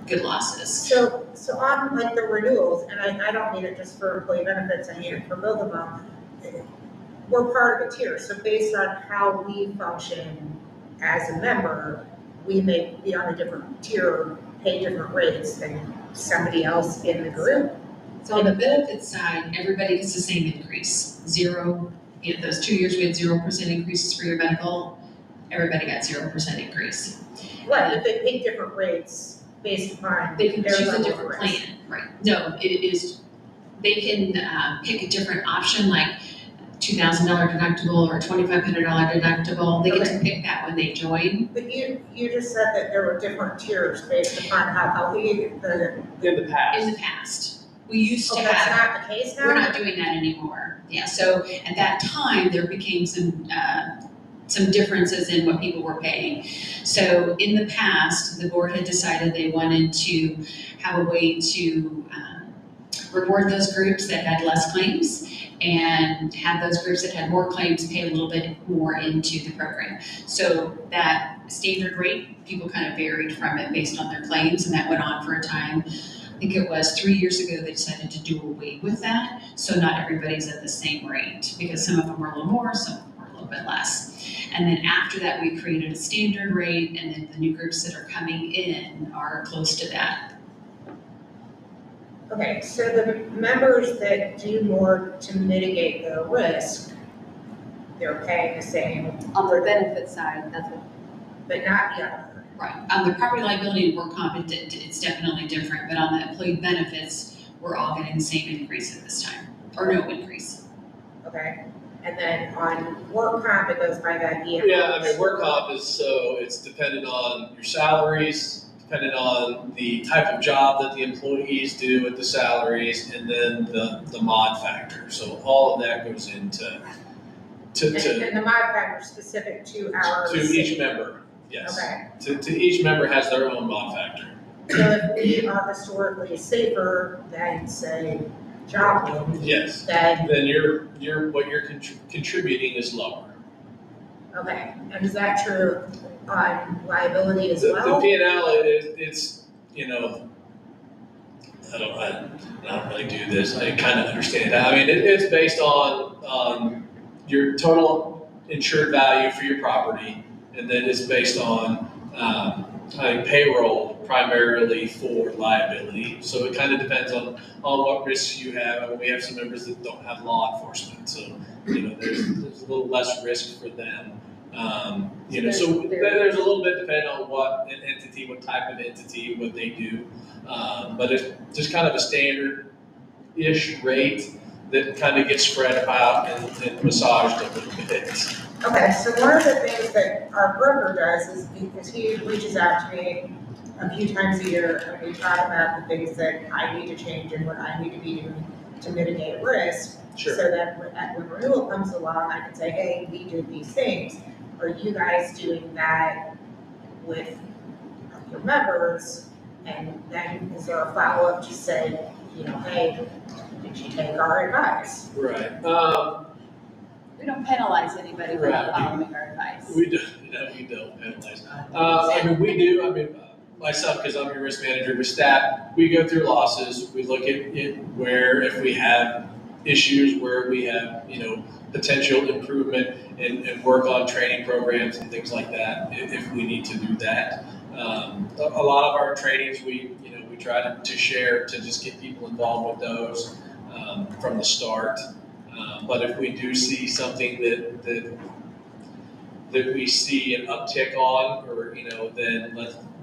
good losses. So on like the renewals, and I don't mean it just for employee benefits, I mean it for both of them, we're part of a tier. So based on how we function as a member, we may be on a different tier, pay different rates than somebody else in the group. So on the benefit side, everybody gets the same increase, zero. Those 2 years we had 0% increases for your medical, everybody got 0% increase. Right, but they pay different rates based upon They can their choose a level different of risk. plan, right? No, it is, they can pick a different option, like $2,000 deductible or $2,500 deductible. They get to pick that when they join. But you just said that there were different tiers based upon how healthy the. In the past. In the past. We used to Oh, that's have, not the case now? we're not doing that anymore. Yeah, so at that time, there became some differences in what people were paying. So in the past, the board had decided they wanted to have a way to reward those groups that had less claims and have those groups that had more claims pay a little bit more into the program. So that standard rate, people kind of varied from it based on their claims, and that went on for a time. I think it was 3 years ago they decided to do away with that, so not everybody's at the same rate, because some of them were a little more, some of them were a little bit less. And then after that, we created a standard rate, and then the new groups that are coming in are close to that. Okay, so the members that do more to mitigate the risk, they're paying the same, On the benefit side, that's what. but not the other. Right, on the property liability and work comp, it's definitely different, but on the employee benefits, we're all getting the same increase at this time, or no increase. Okay, and then on work comp, it goes by that EMI. Yeah, I mean, work comp it's dependent on your salaries, dependent on the type of job that the employees do with the salaries, and then the mod factor. So all of that goes into And the mod factor specific to our. each member. Yes. Okay, To each member has their own mod factor. so if we are historically safer than, say, Joplin, Yes. then, Then what you're contributing is lower. okay, and is that true on liability as The well? P&L it's I don't really do this. I kind of understand that. I mean, it's based on your total insured value for your property, and then it's based on payroll primarily for liability. So it kind of depends on what risks you have. I mean, we have some members that don't have law enforcement, so there's a little less risk for them. So there's a little bit depending on what an entity, what type of entity, what they do. But it's just kind of a standard-ish rate that kind of gets spread about and massaged a little bit. Okay, so one of the things that our broker does is because he reaches out to me a few times a year and we talk about the things that I need to change and what I need to be doing to mitigate risk. Sure. So that when renewal comes along, I can say, hey, we did these things. Are you guys doing that with your members? And then is there a follow-up to say, hey, did you take our advice? Right. We don't penalize anybody for not following our advice. We don't penalize. We do. Myself, because I'm your risk manager with staff, we go through losses. We look at it where if we have issues, where we have potential improvement and work on training programs and things like that. If we need to do that, a lot of our trainings we try to share to just get people involved with those from the start. But if we do see something that we see an uptick on, or then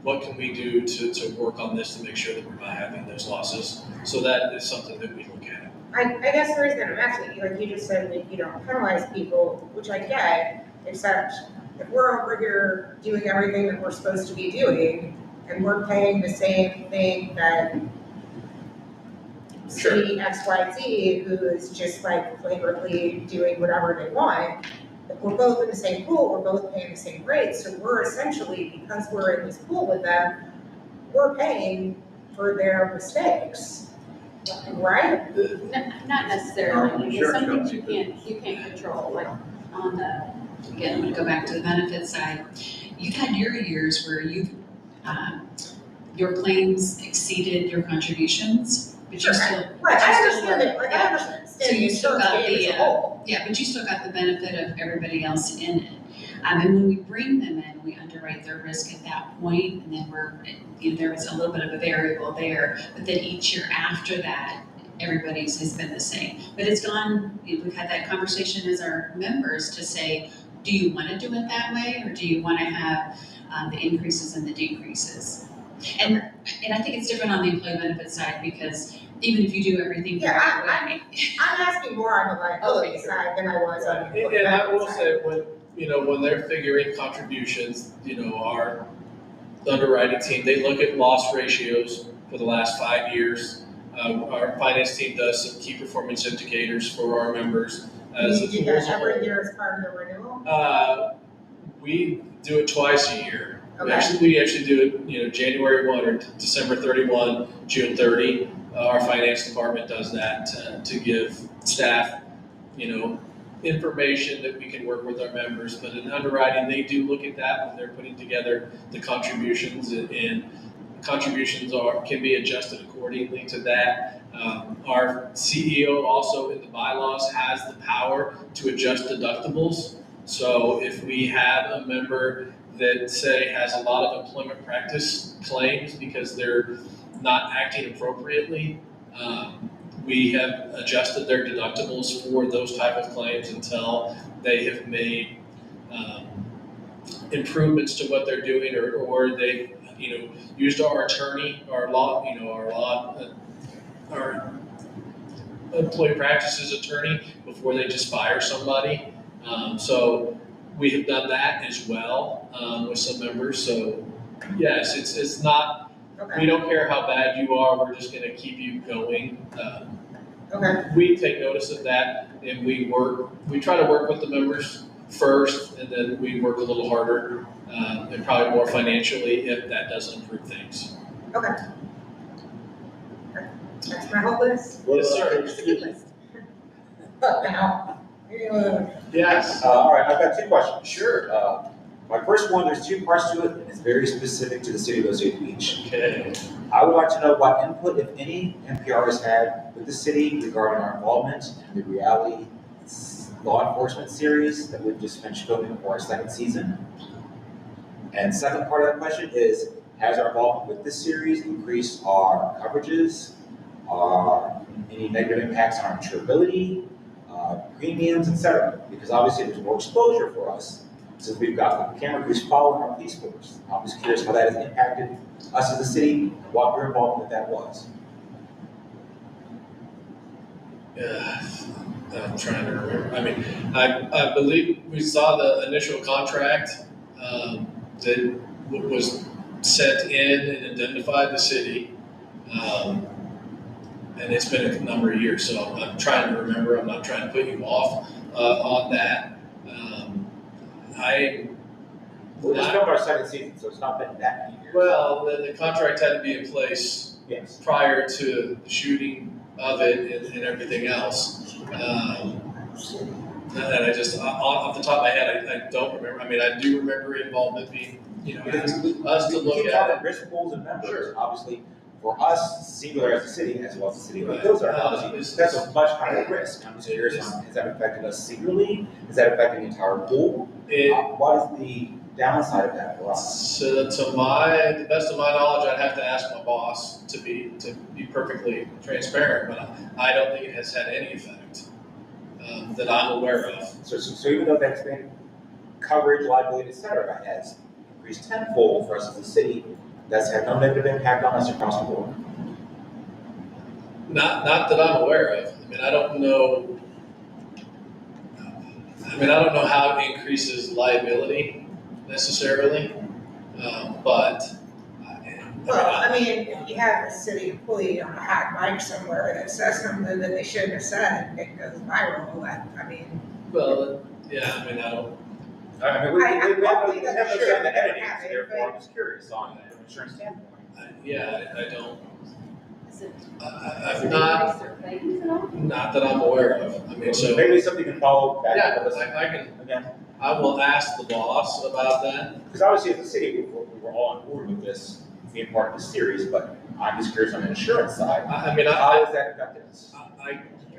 what can we do to work on this to make sure that we're not having those losses? So that is something that we look at. I guess the reason I'm asking you, like you just said, that you don't penalize people, which I get, except if we're over here doing everything that we're supposed to be doing, and we're paying the same thing that Sure. XYZ, who is just like flagrantly doing whatever they want, if we're both in the same pool, we're both paying the same rate, so we're essentially, because we're in this pool with them, we're paying for their mistakes, right? Not necessarily, because Sure, some sure. things you can't control, like on the, Again, I'm gonna go back to the benefit side. You've had your years where your claims exceeded your contributions, but you still. Right, but I you still understand were- it, like, I yeah. understand. So you still got the, as a whole. Yeah, but you still got the benefit of everybody else in it. And when we bring them in, we underwrite their risk at that point, and then there was a little bit of a variable there, but then each year after that, everybody's has been the same. But it's gone, we've had that conversation as our members to say, do you want to do it that way, or do you want to have the increases and the decreases? And I think it's different on the employee benefit side, because even if you do everything the Yeah, right way. I'm asking more on the liability Okay, sure. side than I was on the. And I will say, when they're figuring contributions, our underwriting team, they look at loss ratios for the last 5 years. Our finance team does some key performance indicators for our members. You do that every year as part of the renewal? We do it twice a year. Okay. We actually do it, January 1 or December 31, June 30. Our finance department does that to give staff, information that we can work with our members. But in underwriting, they do look at that when they're putting together the contributions, and contributions can be adjusted accordingly to that. Our CEO also in the bylaws has the power to adjust deductibles. So if we have a member that say has a lot of employment practice claims because they're not acting appropriately, we have adjusted their deductibles for those type of claims until they have made improvements to what they're doing, or they used our attorney, our employee practices attorney before they just fire somebody. So we have done that as well with some members. So yes, it's not. Okay. We don't care how bad you are. We're just going to keep you going. Okay. We take notice of that, and we try to work with the members first, and then we work a little harder and probably more financially if that doesn't improve things. Okay. That's my whole list. Yes, sir. it's a good list. Now, Yes. All right, I've got 2 questions. Sure. My first one, there's 2 parts to it, and it's very specific to the city of Osage Beach. Okay. I would like to know what input, if any, NPR has had with the city regarding our involvement in the reality law enforcement series that we've just finished filming for our 2nd season. And second part of that question is, Has our involvement with this series increased our coverages, any negative impacts on our insurability, premiums, etc.? Because obviously there's more exposure for us since we've got a camera crews following our police force. I'm just curious how that has impacted us as a city, what your involvement with that was. I'm trying to remember. I mean, I believe we saw the initial contract that was sent in and identified the city. And it's been a number of years, so I'm trying to remember. I'm not trying to put you off on that. We're just filmed our second season, so it's not been that many years. Well, the contract had to be in place Yes. prior to the shooting of it and everything else. And I just, off the top of my head, I don't remember. I mean, I do remember involvement being, Because us to we look keep at talking it. risk pools and members, Sure. obviously, for us, singular as a city, as well as the city of Right. Hills are, obviously, that's a much higher risk. I'm just curious on, has that affected us singularly? Has that affected the entire pool? What is the downside of that for us? So to the best of my knowledge, I'd have to ask my boss to be perfectly transparent, but I don't think it has had any effect that I'm aware of. So even though that expanded coverage, liability, et cetera, has increased tenfold for us as a city, that's had no negative impact on us across the board. Not that I'm aware of. I mean, I don't know. I don't know how it increases liability necessarily, but. If you have a city employee on a hot mic somewhere that says something that they shouldn't have said, and it goes viral, Well, yeah, I don't. I mean, we I'm have hoping no that say sure in the never editing, happened, therefore I'm just curious on an insurance standpoint. I don't. Is it, I've is not. it their claims at all? Not that I'm aware of. I mean, so. Maybe something can follow back Yeah, up with us I can. again. I will ask the boss about that. Because obviously as a city, we were all on board with this being part of the series, but I'm just curious on the insurance side. How has that affected us?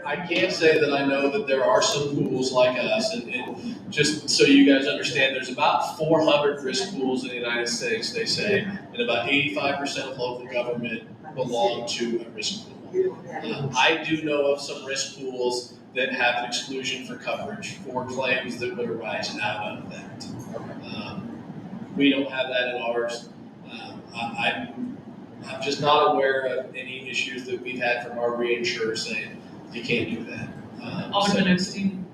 I can't say that I know that there are some pools like us, and just so you guys understand, there's about 400 risk pools in the United States, they say, and about 85% of local government belong to a risk pool. I do know of some risk pools that have an exclusion for coverage for claims that would arise out of that. We don't have that in ours. I'm just not aware of any issues that we've had from our reinsurer saying you can't do that. Alderman Osteen,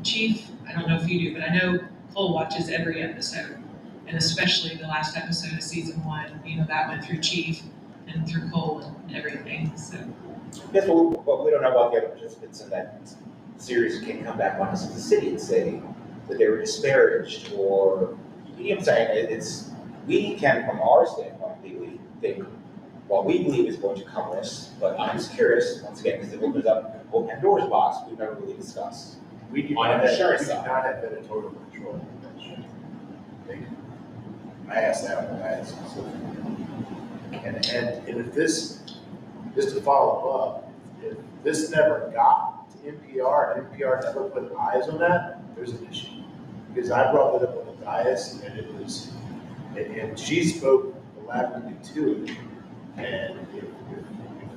Chief, I don't know if you do, but I know Cole watches every episode, and especially the last episode of season 1. That went through Chief and through Cole and everything. So. Yes, but we don't know about the other participants in that series who can come back on us as a city and say that they were disparaged, or you know what I'm saying? We can, from our standpoint, legally think what we believe is going to cover us, but I'm just curious, once again, because it opens up a Pandora's box we've never really discussed. We do On not an have, insurance we do side. not have editorial control. I asked that one, I asked and if this, just to follow up, if this never got to NPR and NPR never put eyes on that, there's an issue. Because I brought it up on the dais and it was, and she spoke elaborately to it. And if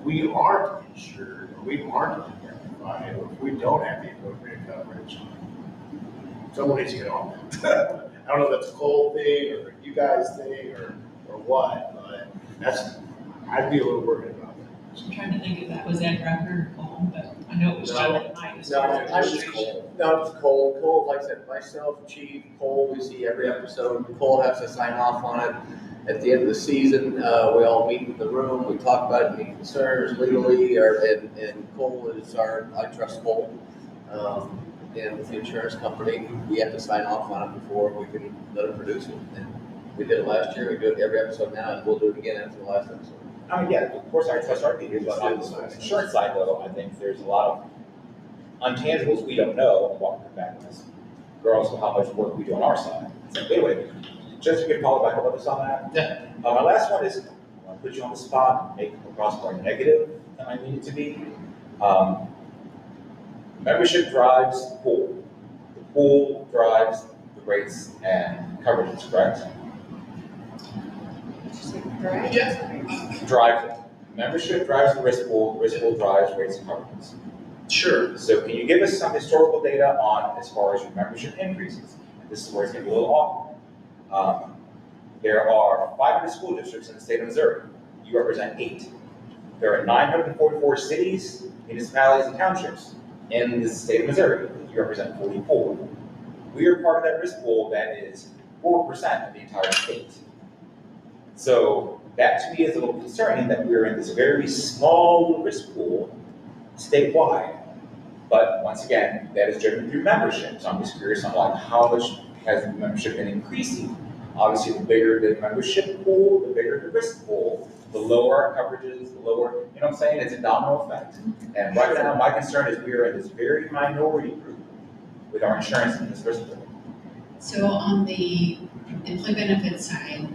we aren't insured, or we aren't indemnified, or if we don't have the appropriate coverage, someone needs to get on that. I don't know if that's a Cole thing, or a you guys thing, or what, but I'd be a little worried about that. I'm trying to think if that was Ed Rucker or Cole, but I know it was John and Mike as far as No, I was registration. No, it's Cole. Cole, like I said, myself, Chief, Cole, we see every episode. Cole has to sign off on it. At the end of the season, we all meet in the room, we talk about any concerns legally, and Cole is I trust Cole. And with the insurance company, we have to sign off on it before we can let him produce it. And we did it last year, we do it every episode now, and we'll do it again after the last episode. Yeah, of course I trust our leaders, but on the insurance side though, I think there's a lot of intangibles we don't know and what will come back to us. Regardless of how much work we do on our side. So anyway, just to get followed back up with us on that. Yeah. My last one is, I want to put you on the spot, make it across more negative than I need it to be. Membership drives the pool. The pool drives the rates and coverages, correct? right? Yeah. Membership drives the risk pool drives rates and coverages. Sure. So can you give us some historical data on as far as your membership increases? And this is where it's gonna be a little awkward. There are 500 school districts in the state of Missouri. You represent 8. There are 944 cities, municipalities, and townships in the state of Missouri. You represent 44. We are part of that risk pool that is 4% of the entire state. So that to me is a little concerning that we're in this very small risk pool statewide. But once again, that is driven through membership. So I'm just curious on like how much has the membership been increasing? Obviously, the bigger the membership pool, the bigger the risk pool, the lower our coverages, the lower, you know what I'm saying? It's a domino effect. And right now, my concern is we are in this very minority group with our insurance in this risk pool. So on the employee benefits side,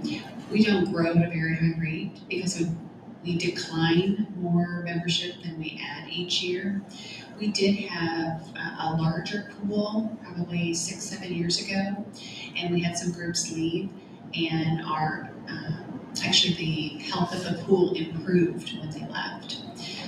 we don't grow at a very high rate because we decline more membership than we add each year. We did have a larger pool probably 6-7 years ago, and we had some groups leave, and actually the health of the pool improved when they left.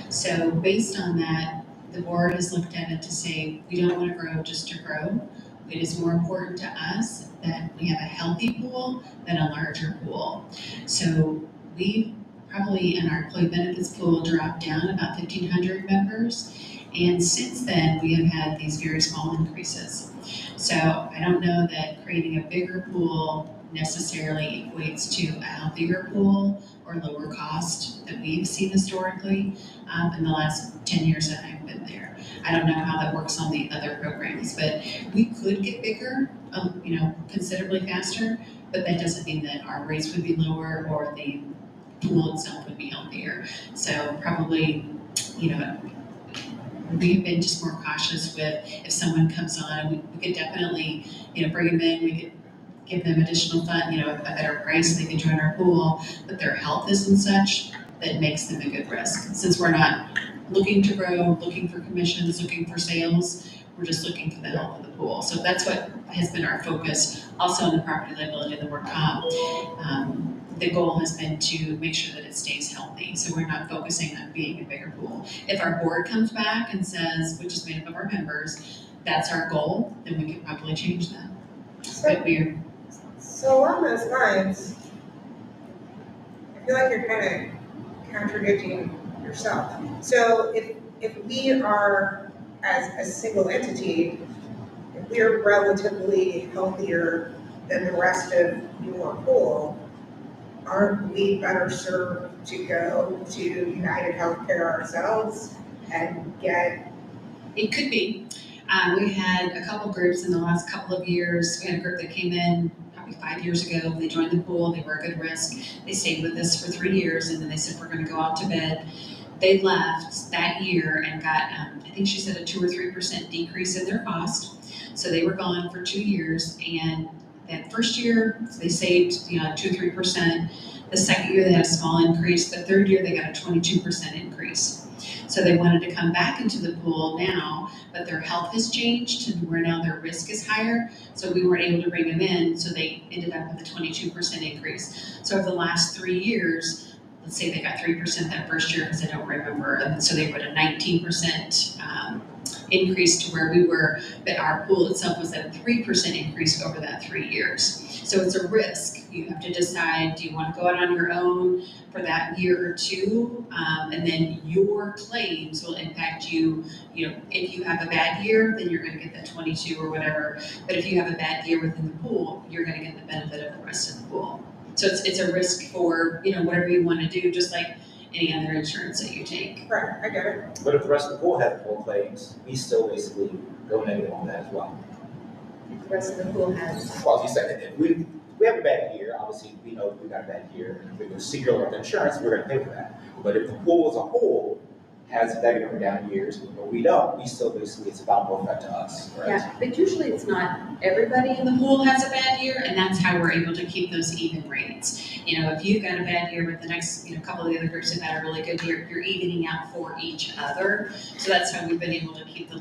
So based on that, the board has looked at it to say we don't want to grow just to grow. It is more important to us that we have a healthy pool than a larger pool. So we probably in our employee benefits pool dropped down about 1,500 members. And since then, we have had these very small increases. So I don't know that creating a bigger pool necessarily equates to a healthier pool or lower cost that we've seen historically in the last 10 years that I've been there. I don't know how that works on the other programs, but we could get bigger, considerably faster, but that doesn't mean that our rates would be lower or the pool itself would be healthier. So probably, we've been just more cautious with if someone comes on, we could definitely, bring them in, we could give them additional fund, a better price, they can join our pool, but their health isn't such that makes them a good risk. Since we're not looking to grow, looking for commissions, looking for sales, we're just looking for the health of the pool. So that's what has been our focus, also on the property liability and the work comp. The goal has been to make sure that it stays healthy. So we're not focusing on being a bigger pool. If our board comes back and says, which is made up of our members, that's our goal, then we could probably change that. But So along those lines, I feel like you're kind of contradicting yourself. So if we are, as a single entity, if we are relatively healthier than the rest of your pool, aren't we better served to go to United Healthcare ourselves and get? It could be. We had a couple groups in the last couple of years. We had a group that came in probably 5 years ago. They joined the pool. They were a good risk. They stayed with us for 3 years, and then they said, we're going to go out to bid. They left that year and got, I think she said, a 2 or 3% decrease in their cost. So they were gone for 2 years, and that first year they saved 2 or 3%. The second year they had a small increase. The third year they got a 22% increase. So they wanted to come back into the pool now, but their health has changed and where now their risk is higher. So we weren't able to bring them in, so they ended up with a 22% increase. So over the last 3 years, let's say they got 3% that first year because I don't remember, and so they were at a 19% increase to where we were, but our pool itself was at a 3% increase over that 3 years. So it's a risk. You have to decide, do you want to go out on your own for that year or two? And then your claims will impact you. If you have a bad year, then you're going to get that 22 or whatever. But if you have a bad year within the pool, you're going to get the benefit of the rest of the pool. So it's a risk for, whatever you want to do, just like any other insurance that you take. Right, I get it. But if the rest of the pool has pool claims, we still basically go negative on that as well. The rest of the pool has. Well, as you said, if we have a bad year, obviously we know we got a bad year, and if we go singular with insurance, we're going to pay for that. But if the pool as a whole has better or down years, but we don't. We still basically, it's about more effect to us, right? Yeah, but usually it's not everybody in the pool has a bad year, and that's how we're able to keep those even rates. You know, if you've got a bad year, but the next, couple of the other groups have had a really good year, you're evening out for each other. So that's how we've been able to keep the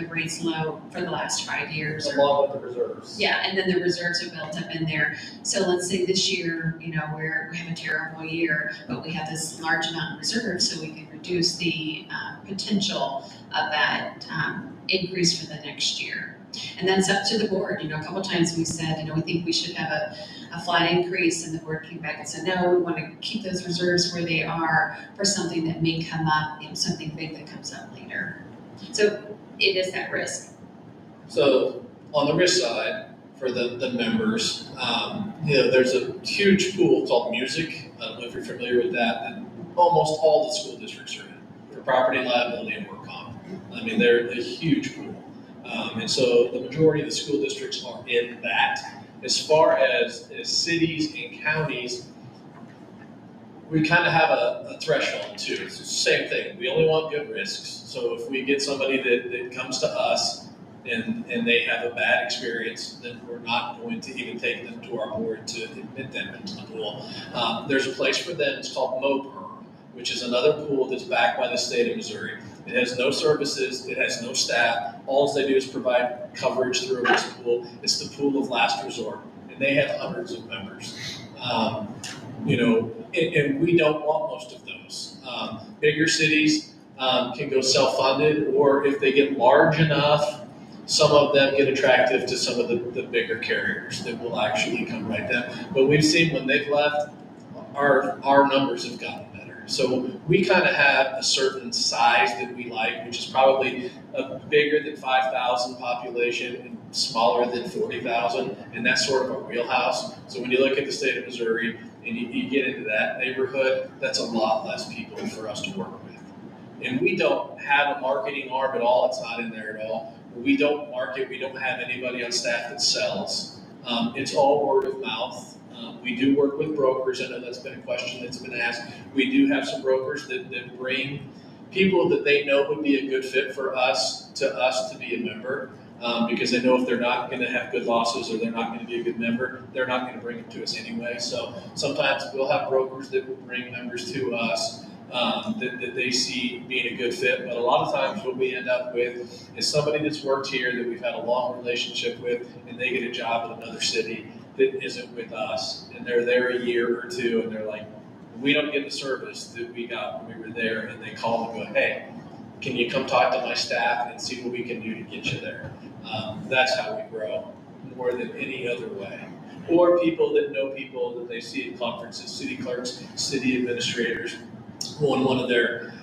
rates low for the last 5 years. Along with the reserves. Yeah, and then the reserves are built up in there. So let's say this year, we have a terrible year, but we have this large amount in reserves, so we can reduce the potential of that increase for the next year. And that's up to the board. A couple times we said, we think we should have a flat increase, and the board came back and said, no, we want to keep those reserves where they are for something that may come up, something big that comes up later. So it is that risk. So on the risk side, for the members, there's a huge pool called music. I don't know if you're familiar with that almost all the school districts are in for property liability and work comp. I mean, they're a huge pool. And so the majority of the school districts are in that. As far as cities and counties, we kind of have a threshold too. It's the same thing. We only want good risks. So if we get somebody that comes to us and they have a bad experience, then we're not going to even take them to our board to admit them into the pool. There's a place for them. It's called MOPR, which is another pool that's backed by the state of Missouri. It has no services. It has no staff. All they do is provide coverage through a risk pool. It's the pool of last resort, and they have hundreds of members. And we don't want most of those. Bigger cities can go self-funded, or if they get large enough, some of them get attractive to some of the bigger carriers that will actually come right down. But we've seen when they've left, our numbers have gotten better. So we kind of have a certain size that we like, which is probably a bigger than 5,000 population and smaller than 40,000, and that's sort of our wheelhouse. So when you look at the state of Missouri and you get into that neighborhood, that's a lot less people for us to work with. And we don't have a marketing arm at all. It's not in there at all. We don't market. We don't have anybody on staff that sells. It's all word of mouth. We do work with brokers. I know that's been a question that's been asked. We do have some brokers that bring people that they know would be a good fit for us to be a member, because they know if they're not going to have good losses or they're not going to be a good member, they're not going to bring them to us anyway. So sometimes we'll have brokers that will bring members to us that they see being a good fit. But a lot of times what we end up with is somebody that's worked here that we've had a long relationship with, and they get a job in another city that isn't with us, and they're there a year or two, and they're like, we don't get the service that we got when we were there, and they call and go, hey, can you come talk to my staff and see what we can do to get you there? That's how we grow more than any other way. Or people that know people that they see at conferences, city clerks, city administrators, when one of their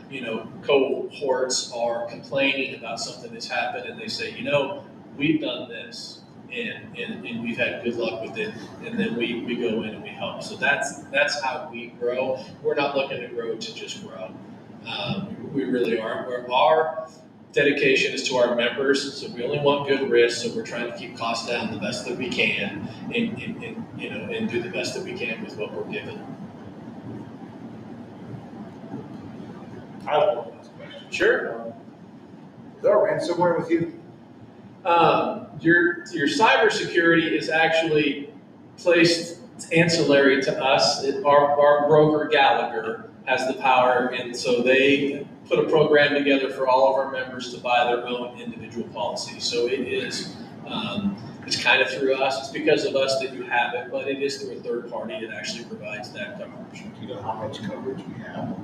cohorts are complaining about something that's happened, and they say, we've done this and we've had good luck with it, and then we go in and we help. So that's how we grow. We're not looking to grow to just grow. We really are. Our dedication is to our members, so we only want good risk, so we're trying to keep costs down the best that we can and do the best that we can with what we're given. I have one last question. Sure. Is there ransomware with you? Your cybersecurity is actually placed ancillary to us. Our broker Gallagher has the power, and so they put a program together for all of our members to buy their own individual policy. So it is, it's kind of through us. It's because of us that you have it, but it is through a third party that actually provides that coverage. Do you know how much coverage we have?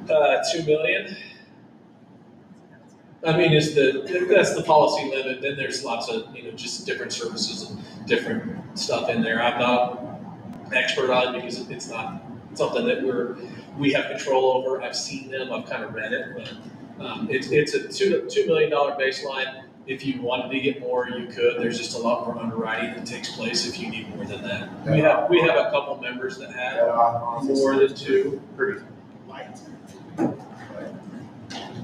$2 million. I mean, that's the policy limit. Then there's lots of, just different services and different stuff in there. I'm not an expert on it because it's not something that we have control over. I've seen them, I've kind of read it, but it's a $2 million baseline. If you wanted to get more, you could. There's just a lot more underwriting that takes place if you need more than that. We have a couple members that have more than two. Pretty light.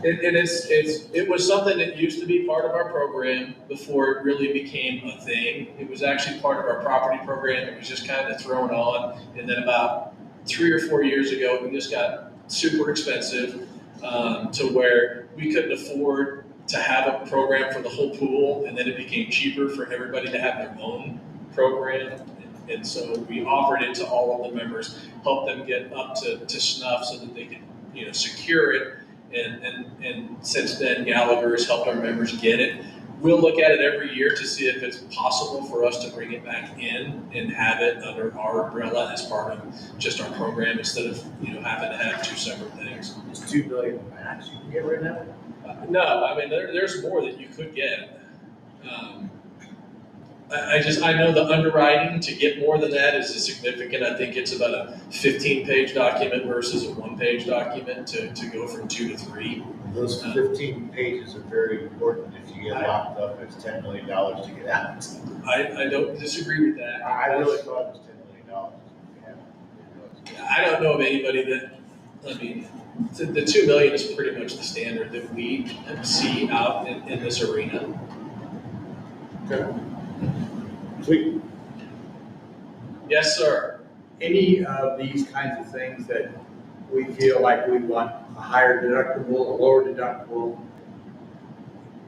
It was something that used to be part of our program before it really became a thing. It was actually part of our property program. It was just kind of thrown on. And then about 3 or 4 years ago, it just got super expensive. to where we couldn't afford to have a program for the whole pool, and then it became cheaper for everybody to have their own program. And so we offered it to all of the members, helped them get up to snuff so that they could, secure it. And since then, Gallagher has helped our members get it. We'll look at it every year to see if it's possible for us to bring it back in and have it under our umbrella as part of just our program instead of, having to have two separate things. It's $2 million max you can get right now? No, I mean, there's more that you could get. I know the underwriting to get more than that is significant. I think it's about a 15-page document versus a 1-page document to go from 2 to 3. Those 15 pages are very important. If you get locked up, it's $10 million to get out. I don't disagree with that. I really thought it was $10 million. I don't know of anybody that, the 2 million is pretty much the standard that we see out in this arena. Okay. Sweet. Yes, sir. Any of these kinds of things that we feel like we want a higher deductible, a lower deductible,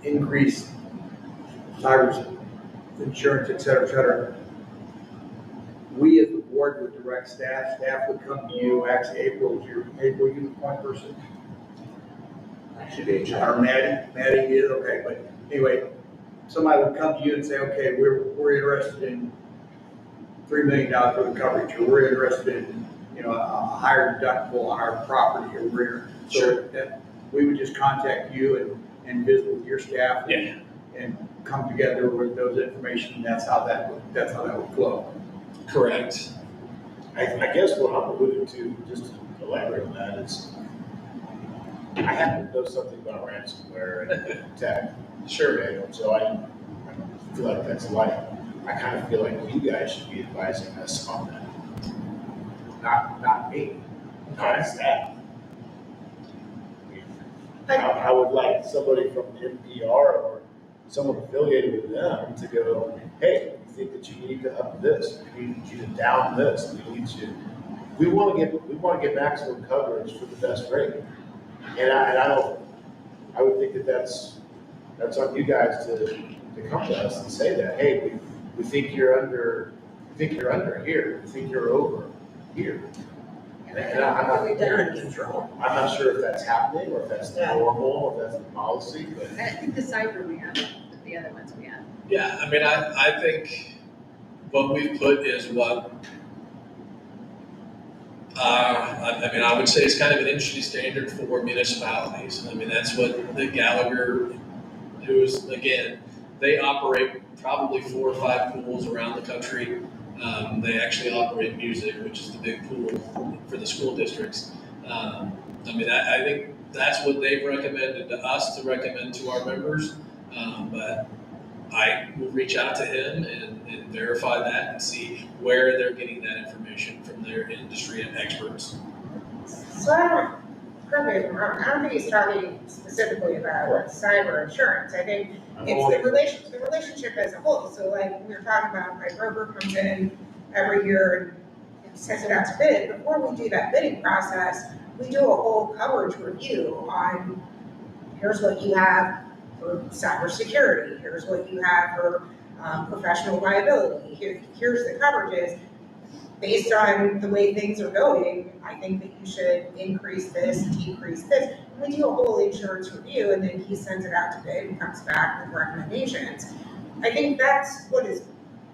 increased cyber insurance, et cetera, we as the board would direct staff would come to you. Actually, April, you the point person? Should be Or Maddie is, okay, but anyway, somebody would come to you and say, okay, we're interested in $3 million worth of coverage, or we're interested in, a higher deductible on our property, or so that we would just contact you and visit with your staff. Yeah. And come together with those information, and that's how that would flow. Correct. I guess what I'm alluding to, just to elaborate on that, is I happen to know something about ransomware and tech. Sure. Okay, so I feel like that's light. I kind of feel like you guys should be advising us on that. Not me, not staff. I would like somebody from NPR or someone affiliated with them to go, hey, we think that you need to up this, we need you to down this, we want to get maximum coverage for the best rate. And I would think that that's on you guys to come to us and say that, hey, we think you're under here, we think you're over here. And I'm not sure if that's happening, or if that's normal, or if that's the policy, but. I think the cyber we have, the other ones we have. Yeah, I think what we've put is what, I would say it's kind of an industry standard for municipalities. That's what the Gallagher, who's, again, they operate probably 4 or 5 pools around the country. They actually operate music, which is the big pool for the school districts. I think that's what they've recommended to us to recommend to our members. But I will reach out to him and verify that and see where they're getting that information from their industry and experts. So I don't think he's talking specifically about cyber insurance. I think it's the relationship as a whole. So like we were talking about, my broker comes in every year and sends it out to bid. Before we do that bidding process, we do a whole coverage review on here's what you have for cybersecurity, here's what you have for professional liability, here's the coverages. Based on the way things are going, I think that you should increase this, decrease this. We do a whole insurance review, and then he sends it out to bid and comes back with recommendations. I think that's what his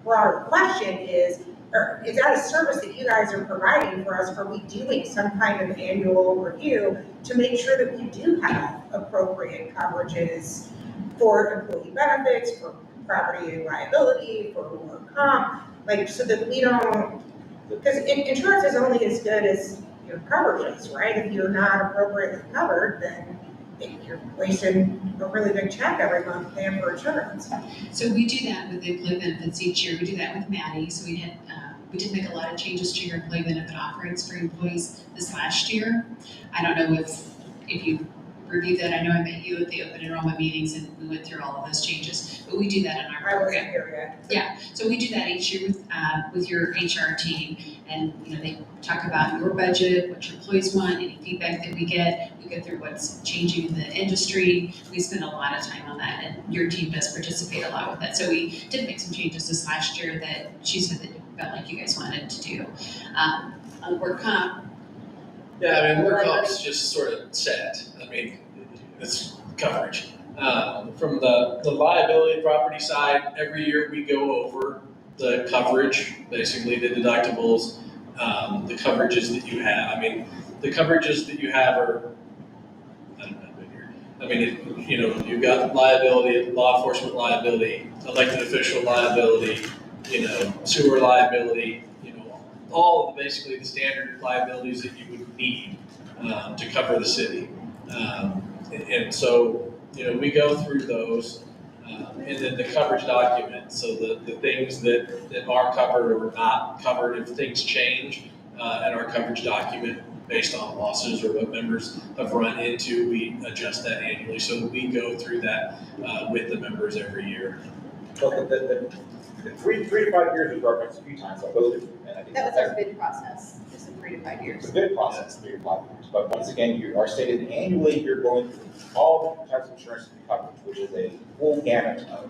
broader question is, or is that a service that you guys are providing for us? Are we doing some kind of annual review to make sure that we do have appropriate coverages for employee benefits, for property and liability, for work comp, so that we don't. Because insurance is only as good as your coverages, right? If you're not appropriately covered, then you're wasting a really big check every month paying for insurance. So we do that with the employee benefits each year. We do that with Maddie. So we did make a lot of changes to your employee benefit offerings for employees this last year. I don't know if you review that. I know I met you at the open enrollment meetings and we went through all of those changes, but we do that in our I wasn't program. here yet. Yeah, so we do that each year with your HR team, and they talk about your budget, what your employees want, any feedback that we get. We go through what's changing in the industry. We spend a lot of time on that, and your team does participate a lot with that. So we did make some changes this last year that she said that felt like you guys wanted to do. On work comp, Yeah, I mean, work comp's just sort of set. I mean, it's coverage. From the liability property side, every year we go over the coverage, basically the deductibles, the coverages that you have. I mean, the coverages that you have are, I don't know, bigger. I mean, you've got liability, law enforcement liability, elected official liability, sewer liability, all of basically the standard liabilities that you would need to cover the city. And so, we go through those, and then the coverage document, so the things that are covered or not covered, if things change in our coverage document based on losses or what members have run into, we adjust that annually. So we go through that with the members every year. Okay, the 3 to 5 years was referenced a few times, I'll go through, and I think That was our bid process, just in 3 to 5 it's years. a good process, 3 to 5 years, but once again, you are stated annually, you're going through all different types of insurance to be covered, which is a full gamut of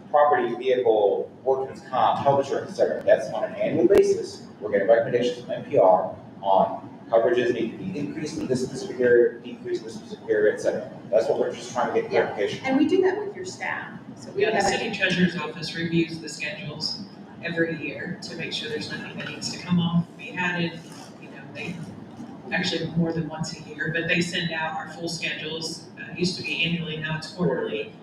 property, vehicle, workman's comp, health insurance, etc. That's on an annual basis. We're getting recommendations from NPR on coverages need to be increased in this specific area, decreased in this specific area, etc. That's what we're just trying to get clarification. And we do that with your staff. So we Yeah, the have city treasurer's office reviews the schedules every year to make sure there's nothing that needs to come off, be added. They actually more than once a year, but they send out our full schedules. It used to be annually, now it's quarterly.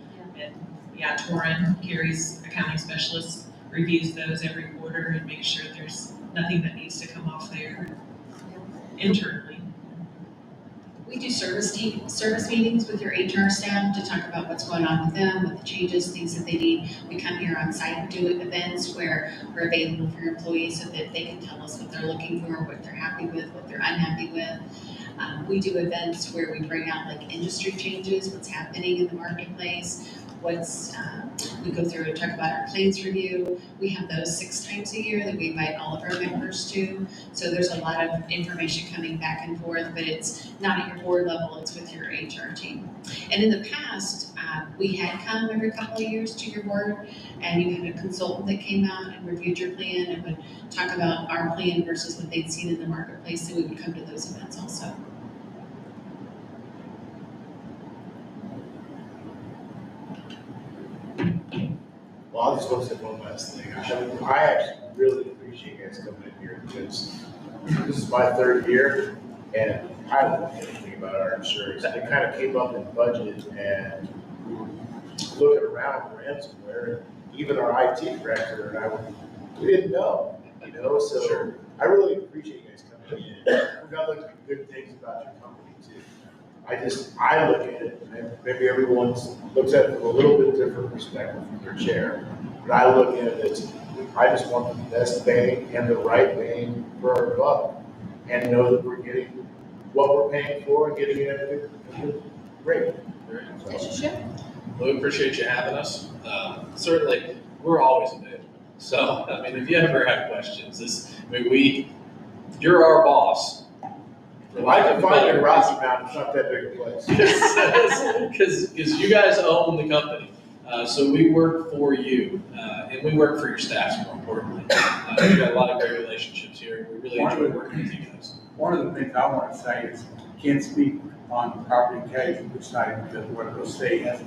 And yeah, Torin, Carrie's accounting specialist, reviews those every quarter and makes sure there's nothing that needs to come off there internally. we do service meetings with your HR staff to talk about what's going on with them, what the changes, things that they need. We come here on site and do events where we're available for your employees so that they can tell us what they're looking for, what they're happy with, what they're unhappy with. We do events where we bring out like industry changes, what's happening in the marketplace, we go through and talk about our claims review. We have those 6 times a year that we invite all of our members to. So there's a lot of information coming back and forth, but it's not at your board level, it's with your HR team. And in the past, we had come every couple of years to your board, and you had a consultant that came out and reviewed your plan and would talk about our plan versus what they'd seen in the marketplace, so we would come to those events also. Well, I'll just go say one last thing. I actually really appreciate you guys coming in here because this is my 3rd year and I don't know anything about our insurance. It kind of came up in budget and looking around for ransomware, even our IT director and I, we didn't know, so Sure. I really appreciate you guys coming in. We've got good things about your company too. I look at it, and maybe everyone looks at it from a little bit different perspective from their chair. But I look at it as, I just want the best bang and the right bang for our buck. And know that we're getting what we're paying for and getting it at a good rate. As you should. Well, we appreciate you having us. Certainly, we're always available. So, I mean, if you ever have questions, you're our boss. Well, I can find it in Rocky Mountain, it's not that big a place. Because you guys own the company. So we work for you, and we work for your staff, more importantly. We've got a lot of great relationships here. We really enjoy working with you guys. One of the things I want to say is, can't speak on the property casualty side because what the state has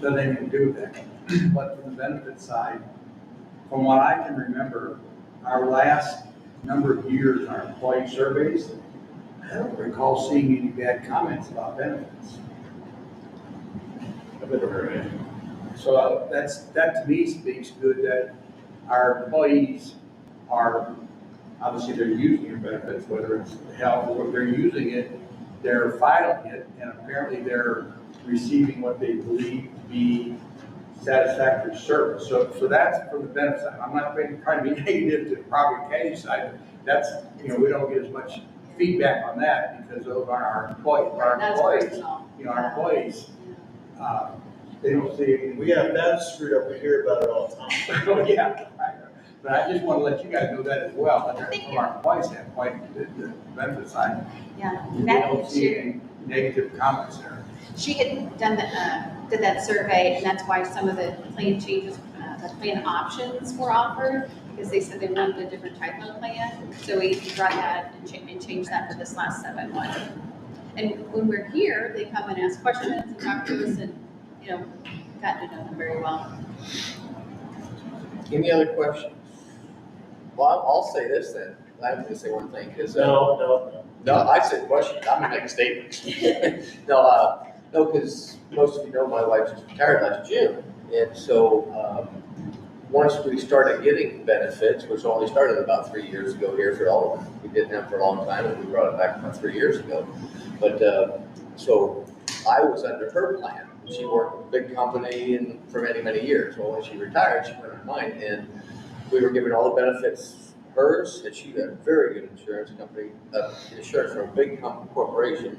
doesn't have anything to do with that. But from the benefit side, from what I can remember, our last number of years, our employee surveys, I don't recall seeing any bad comments about benefits. I've never heard of it. So that to me speaks good that our employees are, obviously they're using your benefits, whether it's health or they're using it, they're filing it, and apparently they're receiving what they believe to be satisfactory service. So that's from the benefit side. I'm not trying to be negative to the property casualty side, but that's, we don't get as much feedback on that because those aren't our employees. Our That's employees, personal. our employees, they don't see. We have that screwed up, we hear about it all the time. Oh, yeah. But I just want to let you guys know that as well, that Thank from our employees standpoint, the benefit side. Yeah, We Matt don't had see shared, any negative comments there. she had done did that survey, and that's why some of the plan changes, the plan options were offered, because they said they wanted a different type of plan. So we brought that and changed that for this last 7-1. And when we're here, they come and ask questions and talk to us, and, got to know them very well. Any other questions? Well, I'll say this then. I'm gonna say one thing, because. No. No, I said question, I'm gonna make a statement. No, because most of you know my wife just retired last June. And so, once we started getting benefits, which only started about 3 years ago here for Aldermen. We didn't have for a long time, and we brought it back about 3 years ago. But, so I was under her plan. She worked with a big company and for many, many years. Well, when she retired, she went on mine, and we were given all the benefits hers, and she had a very good insurance company, insurance from a big corporation.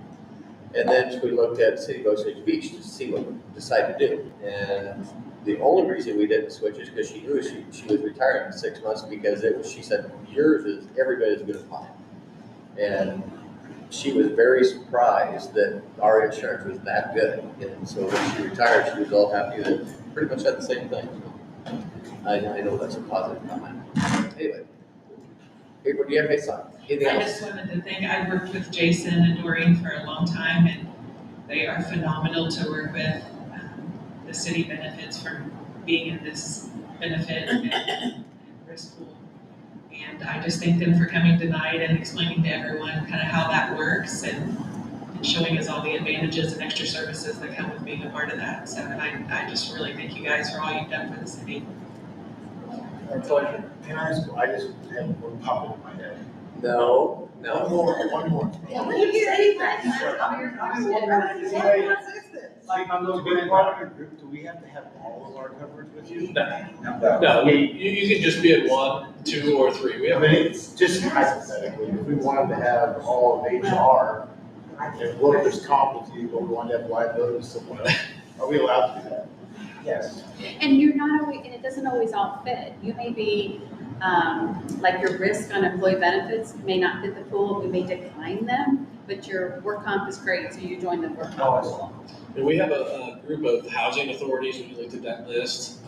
And then we looked at City of Osage Beach to see what we decided to do. And the only reason we didn't switch is because she knew she was retiring in 6 months, because she said, yours is every bit as good as mine. And she was very surprised that our insurance was that good. And so when she retired, she was all happy that pretty much had the same thing. I know that's a positive comment. Anyway. April, do you have anything I else? just wanted to thank, I worked with Jason and Doreen for a long time, and they are phenomenal to work with. The city benefits from being in this benefit and risk pool. And I just thank them for coming tonight and explaining to everyone kind of how that works and showing us all the advantages and extra services that come with being a part of that. So, and I just really thank you guys for all you've done for the city. Our pleasure. Can I just have one pop into my head. No. One more. Yeah, what did you say? Like, I'm those big part of your group, do we have to have all of our coverage with you? No, you can just be at 1, 2, or 3. We I have mean, it's just hypothetically, if we wanted to have all of HR, and workers' comp with you, but we wanted to have liability with someone else, are we allowed to do that? Yes. And you're not always, and it doesn't always all fit. You may be, like your risk on employee benefits may not fit the pool, we may decline them, but your work comp is great, so you join the work comp pool. And we have a group of housing authorities, we looked at that list.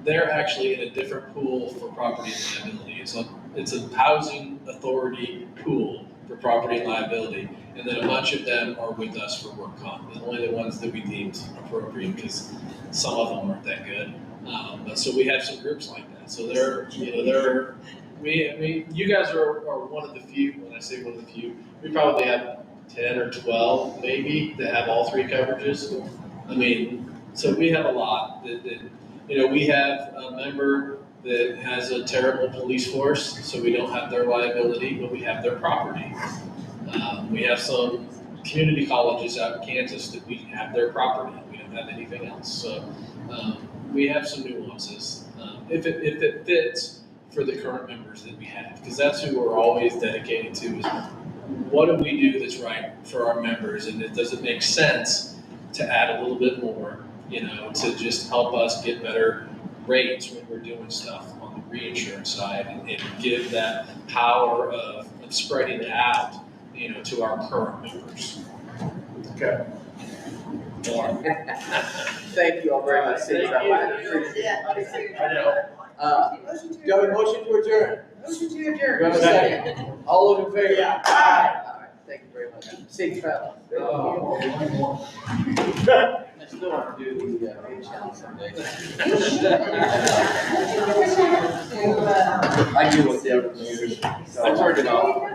They're actually in a different pool for property and liability. It's a housing authority pool for property and liability. And then a bunch of them are with us for work comp, and only the ones that we deemed appropriate, because some of them aren't that good. But so we have some groups like that. So you guys are one of the few. When I say one of the few, we probably have 10 or 12 maybe that have all 3 coverages. I mean, so we have a lot that we have a member that has a terrible police force, so we don't have their liability, but we have their property. We have some community colleges out in Kansas that we have their property. We don't have anything else. So we have some nuances. If it fits for the current members that we have, because that's who we're always dedicated to, is what do we do that's right for our members, and does it make sense to add a little bit more, to just help us get better rates when we're doing stuff on the reinsurance side, and give that power of spreading it out, to our current members. Okay. Thank you all very much. Thank you. I know. Do you have a motion to adjourn? Motion to Do you adjourn. have a second? All those in favor? Yeah. All right, thank you very much. Safe travel. I still want to do the challenge someday. I do with the other. I turned it off.